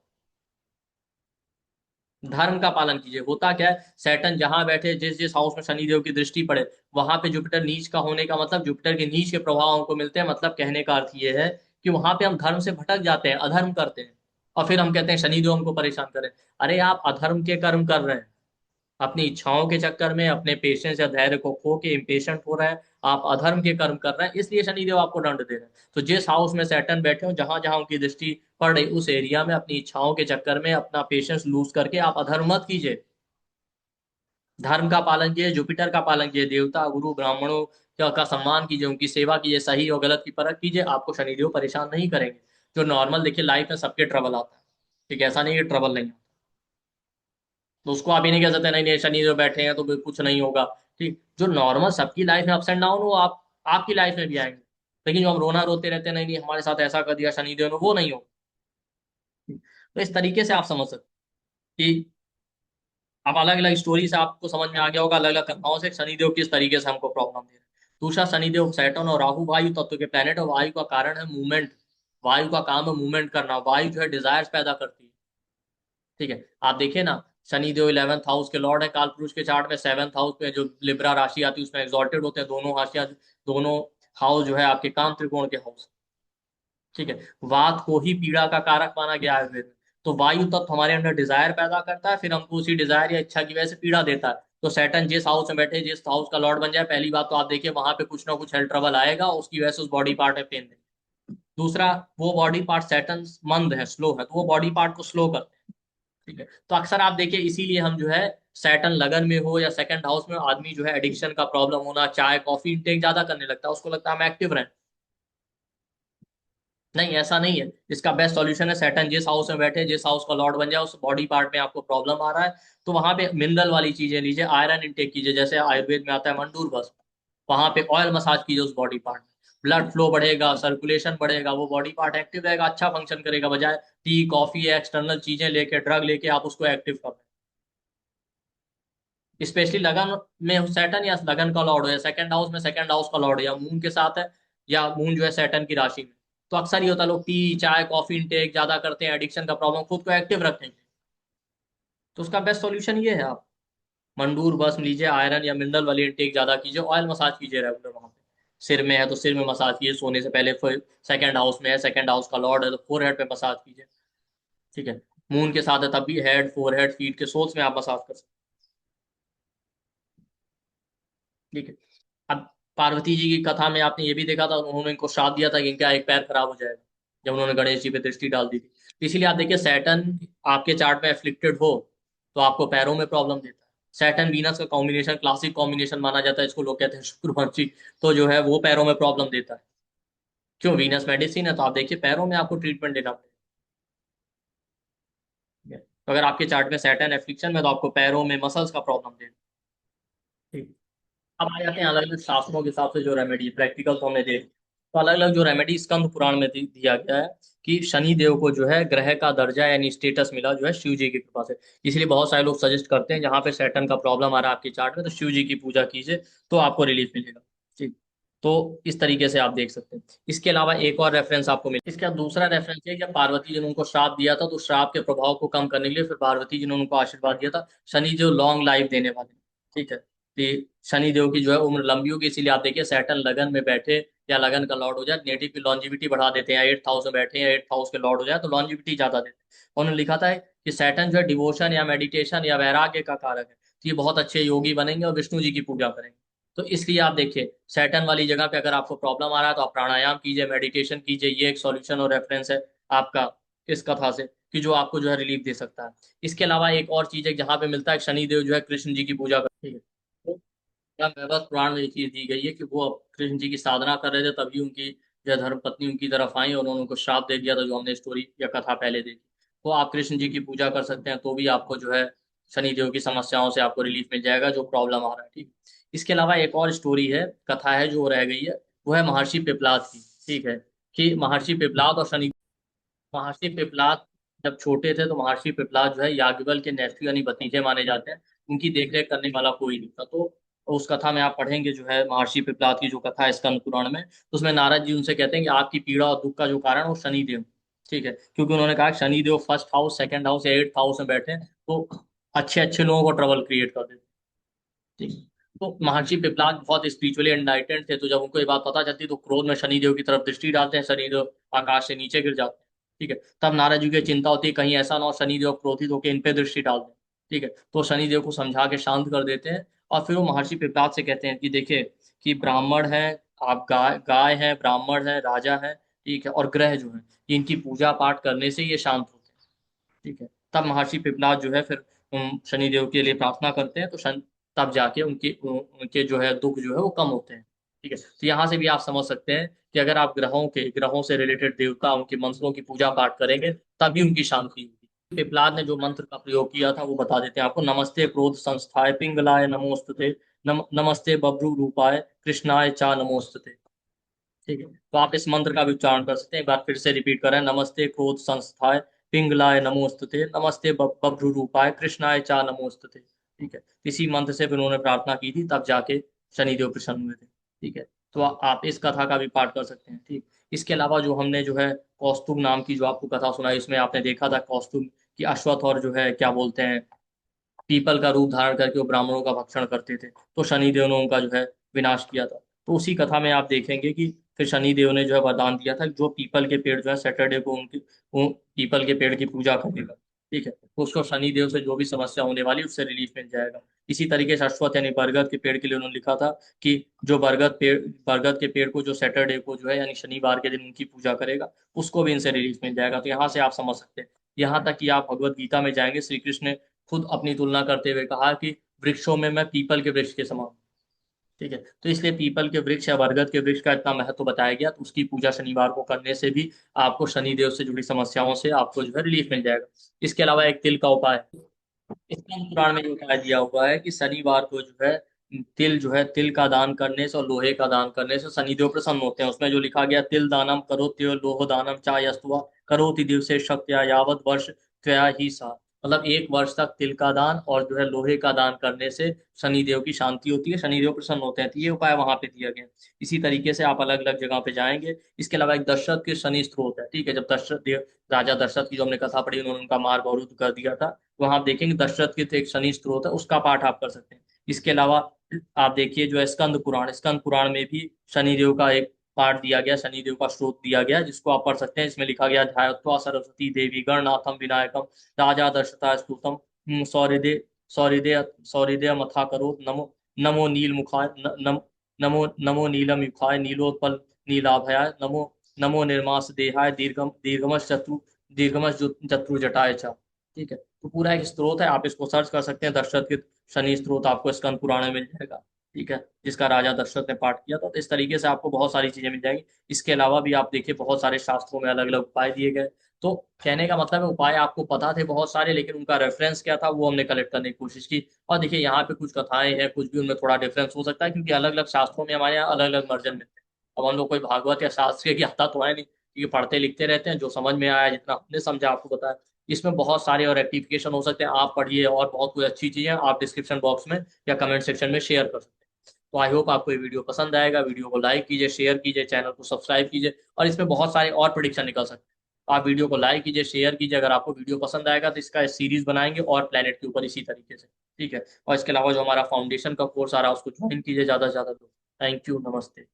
धर्म का पालन कीजिए, होता क्या है, सैटर्न जहां बैठे, जिस जिस हाउस में शनिदेव की दृष्टि पड़े, वहां पे जुपिटर नीच का होने का मतलब, जुपिटर के नीच के प्रभाव हमको मिलते हैं, मतलब कहने का अर्थ ये है कि वहां पे हम धर्म से भटक जाते हैं, अधर्म करते हैं, और फिर हम कहते हैं शनिदेव हमको परेशान करें। अरे आप अधर्म के कर्म कर रहे हैं, अपनी इच्छाओं के चक्कर में, अपने पेशेंस या धैर्य को खो के इम्पेशेंट हो रहे हैं, आप अधर्म के कर्म कर रहे हैं, इसलिए शनिदेव आपको दंड दे रहे हैं। तो जिस हाउस में सैटर्न बैठे हो, जहां जहां उनकी दृष्टि पड़ रही, उस एरिया में अपनी इच्छाओं के चक्कर में अपना पेशेंस लूज करके आप अधर्म मत कीजिए, धर्म का पालन कीजिए, जुपिटर का पालन कीजिए, देवता गुरु ब्राह्मणों का सम्मान कीजिए, उनकी सेवा कीजिए, सही और गलत की परख कीजिए, आपको शनिदेव परेशान नहीं करेंगे। जो नॉर्मल, देखिए लाइफ में सबके ट्रबल आता है, ठीक है, ऐसा नहीं है ट्रबल नहीं आता। तो उसको आप ही नहीं कह सकते नहीं नहीं शनि जो बैठे हैं तो कुछ नहीं होगा, ठीक, जो नॉर्मल सबकी लाइफ में अप्स एंड डाउन, वो आपकी लाइफ में भी आएंगे। लेकिन जो हम रोना रोते रहते हैं, नहीं नहीं हमारे साथ ऐसा कर दिया शनिदेव ने, वो नहीं हो। तो इस तरीके से आप समझ सकते हैं कि आप अलग अलग स्टोरी से आपको समझ में आ गया होगा, अलग अलग कथाओं से शनिदेव किस तरीके से हमको प्रॉब्लम दे रहे हैं। दूसरा, शनिदेव सैटर्न और राहु वायु तत्व के प्लेनेट, और वायु का कारण है मूवमेंट, वायु का काम है मूवमेंट करना, वायु जो है डिजायर्स पैदा करती है, ठीक है। आप देखिए ना, शनिदेव 11th हाउस के लॉर्ड है, काल पुरुष के चार्ट में 7th हाउस पे जो लिब्रा राशि आती है उसमें एग्जॉल्टेड होते हैं दोनों हाशिया, दोनों हाउस जो है आपके काम त्रिकोण के हाउस, ठीक है। वात को ही पीड़ा का कारक माना गया है आयुर्वेद में। तो वायु तत्व हमारे अंदर डिजायर पैदा करता है, फिर हमको उसी डिजायर या इच्छा की वजह से पीड़ा देता है। तो सैटर्न जिस हाउस में बैठे, जिस हाउस का लॉर्ड बन जाए, पहली बात तो आप देखिए वहां पे कुछ ना कुछ हेल्थ ट्रबल आएगा, उसकी वजह से उस बॉडी पार्ट में पेन देगा। दूसरा, वो बॉडी पार्ट सैटर्न मंद है, स्लो है, तो वो बॉडी पार्ट को स्लो करते हैं। ठीक है, तो अक्सर आप देखिए इसीलिए हम जो है सैटर्न लगन में हो या सेकंड हाउस में आदमी जो है एडिक्शन का प्रॉब्लम होना, चाय कॉफी इंटेक ज्यादा करने लगता है, उसको लगता है हम एक्टिव रहें। नहीं, ऐसा नहीं है। इसका बेस्ट सॉल्यूशन है सैटर्न जिस हाउस में बैठे, जिस हाउस का लॉर्ड बन जाए, उस बॉडी पार्ट में आपको प्रॉब्लम आ रहा है तो वहां पे मिनरल वाली चीजें लीजिए, आयरन इंटेक कीजिए, जैसे आयुर्वेद में आता है मंडूर बस, वहां पे ऑयल मसाज कीजिए उस बॉडी पार्ट में। ब्लड फ्लो बढ़ेगा, सर्कुलेशन बढ़ेगा, वो बॉडी पार्ट एक्टिव रहेगा, अच्छा फंक्शन करेगा, बजाय टी कॉफी या एक्सटर्नल चीजें लेके, ड्रग लेके आप उसको एक्टिव कर रहे हैं। स्पेशली लगन में सैटर्न या लगन का लॉर्ड हो, या सेकंड हाउस में सेकंड हाउस का लॉर्ड, या मून के साथ है, या मून जो है सैटर्न की राशि में, तो अक्सर ये होता है लोग टी चाय कॉफी इंटेक ज्यादा करते हैं, एडिक्शन का प्रॉब्लम, खुद को एक्टिव रखने के लिए। तो उसका बेस्ट सॉल्यूशन ये है, आप मंडूर बस लीजिए, आयरन या मिनरल वाली इंटेक ज्यादा कीजिए, ऑयल मसाज कीजिए रेगुलर वहां पे। सिर में है तो सिर में मसाज कीजिए सोने से पहले, फिर सेकंड हाउस में है, सेकंड हाउस का लॉर्ड है तो फोर हेड पे मसाज कीजिए। ठीक है, मून के साथ है तब भी हेड फोर हेड फीट के सोल्स में आप मसाज कर सकते हैं। ठीक है। अब पार्वती जी की कथा में आपने ये भी देखा था, उन्होंने इनको श्राप दिया था कि इनका एक पैर खराब हो जाएगा, जब उन्होंने गणेश जी पे दृष्टि डाल दी थी। तो इसीलिए आप देखिए सैटर्न आपके चार्ट में एफ्लिक्टेड हो तो आपको पैरों में प्रॉब्लम देता है। सैटर्न वीनस का कॉम्बिनेशन क्लासिक कॉम्बिनेशन माना जाता है, इसको लोग कहते हैं शुक्रवंशी, तो जो है वो पैरों में प्रॉब्लम देता है। क्यों, वीनस मेडिसिन है तो आप देखिए पैरों में आपको ट्रीटमेंट देना पड़ेगा। तो अगर आपके चार्ट में सैटर्न एफ्लिक्शन में तो आपको पैरों में मसल्स का प्रॉब्लम देगा। ठीक। अब आ जाते हैं अलग अलग शास्त्रों के हिसाब से जो रेमेडी, प्रैक्टिकल तो हमने देख, तो अलग अलग जो रेमेडी स्कंद पुराण में दिया गया है कि शनि देव को जो है ग्रह का दर्जा यानी स्टेटस मिला जो है शिव जी की कृपा से। इसलिए बहुत सारे लोग सजेस्ट करते हैं जहां पे सैटर्न का प्रॉब्लम आ रहा है आपके चार्ट में, तो शिव जी की पूजा कीजिए तो आपको रिलीफ मिलेगा। ठीक। तो इस तरीके से आप देख सकते हैं। इसके अलावा एक और रेफरेंस आपको मिले, इसका दूसरा रेफरेंस है कि पार्वती जी ने उनको श्राप दिया था, तो श्राप के प्रभाव को कम करने के लिए फिर पार्वती जी ने उनको आशीर्वाद दिया था, शनि जो लॉन्ग लाइफ देने वाले। ठीक है, कि शनि देव की जो है उम्र लंबी होगी, इसीलिए आप देखिए सैटर्न लगन में बैठे या लगन का लॉर्ड हो जाए, नेटिव की लॉन्जिविटी बढ़ा देते हैं, 8th हाउस में बैठे या 8th हाउस के लॉर्ड हो जाए तो लॉन्जिविटी ज्यादा देते हैं। उन्होंने लिखा था कि सैटर्न जो है डिवोशन या मेडिटेशन या वैराग्य का कारक है, तो ये बहुत अच्छे योगी बनेंगे और विष्णु जी की पूजा करेंगे। तो इसलिए आप देखिए सैटर्न वाली जगह पे अगर आपको प्रॉब्लम आ रहा है तो आप प्राणायाम कीजिए, मेडिटेशन कीजिए, ये एक सॉल्यूशन और रेफरेंस है आपका इस कथा से, कि जो आपको जो है रिलीफ दे सकता है। इसके अलावा एक और चीज है जहाँ पे मिलता है शनि देव जो है कृष्ण जी की पूजा करते हैं। तो या भगवत पुराण में ये चीज दी गई है कि वो अब कृष्ण जी की साधना कर रहे थे, तभी उनकी जो धर्म पत्नी उनकी तरफ आई और उन्होंने उनको श्राप दे दिया था, जो हमने स्टोरी या कथा पहले देखी। तो आप कृष्ण जी की पूजा कर सकते हैं तो भी आपको जो है शनि देव की समस्याओं से आपको रिलीफ मिल जाएगा जो प्रॉब्लम आ रहा है। ठीक। इसके अलावा एक और स्टोरी है, कथा है जो रह गई है, वो है महर्षि पिपलाद की। ठीक है, कि महर्षि पिपलाद और शनि, महर्षि पिपलाद जब छोटे थे तो महर्षि पिपलाद जो है याज्ञवल्क्य के नेफ्यू यानी भतीजे माने जाते हैं, उनकी देखरेख करने वाला कोई नहीं था। तो उस कथा में आप पढ़ेंगे जो है महर्षि पिपलाद की जो कथा है स्कंद पुराण में, तो उसमें नारद जी उनसे कहते हैं कि आपकी पीड़ा और दुख का जो कारण है वो शनिदेव। ठीक है, क्योंकि उन्होंने कहा Shanidev first house second house या 8th हाउस में बैठे हैं तो अच्छे अच्छे लोगों को ट्रबल क्रिएट कर देते हैं। ठीक। तो महर्षि पिपलाद बहुत स्पिरिचुअली एनलाइटेंड थे, तो जब उनको ये बात पता चलती तो क्रोध में शनिदेव की तरफ दृष्टि डालते हैं, शनिदेव आकाश से नीचे गिर जाते हैं। ठीक है, तब नारद जी की चिंता होती है कहीं ऐसा ना हो शनिदेव क्रोधित होकर इन पे दृष्टि डाल दें। ठीक है, तो शनिदेव को समझा के शांत कर देते हैं, और फिर वो महर्षि पिपलाद से कहते हैं कि देखिए कि ब्राह्मण है, आप गाय गाय है, ब्राह्मण है, राजा है, ठीक है, और ग्रह जो है इनकी पूजा पाठ करने से ये शांत होते हैं। ठीक है, तब महर्षि पिपलाद जो है फिर शनिदेव के लिए प्रार्थना करते हैं, तो तब जाके उनके उनके जो है दुख जो है वो कम होते हैं। ठीक है, तो यहाँ से भी आप समझ सकते हैं कि अगर आप ग्रहों से रिलेटेड देवता उनके मंत्रों की पूजा पाठ करेंगे तभी उनकी शांति होगी। पिपलाद ने जो मंत्र का प्रयोग किया था वो बता देते हैं आपको, नमस्ते क्रोध संस्थाय पिंगलाय नमोस्तुते, नमस्ते बभ्रु रूपाय कृष्णाय चा नमोस्तुते। ठीक है, तो आप इस मंत्र का भी उच्चारण कर सकते हैं, एक बार फिर से रिपीट करें, नमस्ते क्रोध संस्थाय पिंगलाय नमोस्तुते, नमस्ते बभ्रु रूपाय कृष्णाय चा नमोस्तुते। ठीक है, इसी मंत्र से फिर उन्होंने प्रार्थना की थी, तब जाके शनिदेव प्रसन्न हुए थे। ठीक है, तो आप इस कथा का भी पाठ कर सकते हैं। ठीक। इसके अलावा जो हमने जो है कौस्तुभ नाम की जो आपको कथा सुनाई, इसमें आपने देखा था कौस्तुभ की अश्वत्थ और जो है क्या बोलते हैं पीपल का रूप धारण करके वो ब्राह्मणों का भक्षण करते थे, तो शनिदेव ने उनका जो है विनाश किया था। तो उसी कथा में आप देखेंगे कि फिर शनिदेव ने जो है वरदान दिया था, जो पीपल के पेड़ जो है सैटरडे को उनकी पीपल के पेड़ की पूजा करेगा। ठीक है, तो उसको शनिदेव से जो भी समस्या होने वाली उससे रिलीफ मिल जाएगा। इसी तरीके से अश्वत्थ यानी बरगद के पेड़ के लिए उन्होंने लिखा था कि जो बरगद के पेड़ को जो सैटरडे को जो है यानी शनिवार के दिन उनकी पूजा करेगा उसको भी इनसे रिलीफ मिल जाएगा। तो यहाँ से आप समझ सकते हैं। यहाँ तक कि आप भगवत गीता में जाएंगे, श्री कृष्ण ने खुद अपनी तुलना करते हुए कहा कि वृक्षों में मैं पीपल के वृक्ष के समान हूं। ठीक है, तो इसलिए पीपल के वृक्ष या बरगद के वृक्ष का इतना महत्व बताया गया, तो उसकी पूजा शनिवार को करने से भी आपको शनिदेव से जुड़ी समस्याओं से आपको जो है रिलीफ मिल जाएगा। इसके अलावा एक तिल का उपाय है। स्कंद पुराण में ये उपाय दिया हुआ है कि शनिवार को जो है तिल का दान करने से और लोहे का दान करने से शनिदेव प्रसन्न होते हैं। उसमें जो लिखा गया, तिल दानम करोत्यो लोह दानम चा यस्तुआ करोति दिवसे शक्त्या यावत वर्ष त्वया ही सा। मतलब एक वर्ष तक तिल का दान और जो है लोहे का दान करने से शनिदेव की शांति होती है, शनिदेव प्रसन्न होते हैं। तो ये उपाय वहां पे दिया गया। इसी तरीके से आप अलग अलग जगह पे जाएंगे। इसके अलावा एक दशरथ के शनि स्त्रोत है। ठीक है, जब राजा दशरथ की जो हमने कथा पढ़ी, उन्होंने उनका मार्ग अवरुद्ध कर दिया था, वहां आप देखेंगे दशरथ के तो एक शनि स्त्रोत है, उसका पाठ आप कर सकते हैं। इसके अलावा आप देखिए जो है स्कंद पुराण में भी शनिदेव का एक पाठ दिया गया, शनिदेव का स्त्रोत दिया गया, जिसको आप पढ़ सकते हैं। इसमें लिखा गया, ध्यायत्वा सरस्वती देवी गणनाथम विनायकम राजा दशरथा स्तुतम सौहृदय सौहृदय सौहृदय मथा करो नमो नमो नील मुखाय नमो नमो नीलम युखाय नीलोत्पल नीलाभयाय नमो नमो निर्मास देहाय दीर्घमस जत्रु जटाय च। ठीक है, तो पूरा एक स्त्रोत है, आप इसको सर्च कर सकते हैं। दशरथ के शनि स्त्रोत आपको स्कंद पुराण में मिल जाएगा। ठीक है, जिसका राजा दशरथ ने पाठ किया था। तो इस तरीके से आपको बहुत सारी चीजें मिल जाएंगी। इसके अलावा भी आप देखिए बहुत सारे शास्त्रों में अलग अलग उपाय दिए गए। तो कहने का मतलब है, उपाय आपको पता थे बहुत सारे, लेकिन उनका रेफरेंस क्या था वो हमने कलेक्ट करने की कोशिश की। और देखिए यहाँ पे कुछ कथाएं हैं, कुछ भी उनमें थोड़ा डिफरेंस हो सकता है, क्योंकि अलग अलग शास्त्रों में हमारे यहाँ अलग अलग वर्जन मिलते हैं। अब हम लोग कोई भागवत या शास्त्र की ज्ञाता तो है नहीं, क्योंकि पढ़ते लिखते रहते हैं। जो समझ में आया, जितना हमने समझा आपको बताया। इसमें बहुत सारे और रेक्टिफिकेशन हो सकते हैं, आप पढ़िए और बहुत कुछ अच्छी चीजें आप डिस्क्रिप्शन बॉक्स में या कमेंट सेक्शन में शेयर कर सकते हैं। तो आई होप आपको ये वीडियो पसंद आएगा। वीडियो को लाइक कीजिए, शेयर कीजिए, चैनल को सब्सक्राइब कीजिए, और इसमें बहुत सारे और प्रिडिक्शन निकल सकते हैं। तो आप वीडियो को लाइक कीजिए, शेयर कीजिए। अगर आपको वीडियो पसंद आएगा तो इसका सीरीज बनाएंगे और प्लेनेट के ऊपर इसी तरीके से। ठीक है, और इसके अलावा जो हमारा फाउंडेशन का कोर्स आ रहा है उसको ज्वाइन कीजिए ज़्यादा से ज़्यादा लोग। थैंक यू, नमस्ते।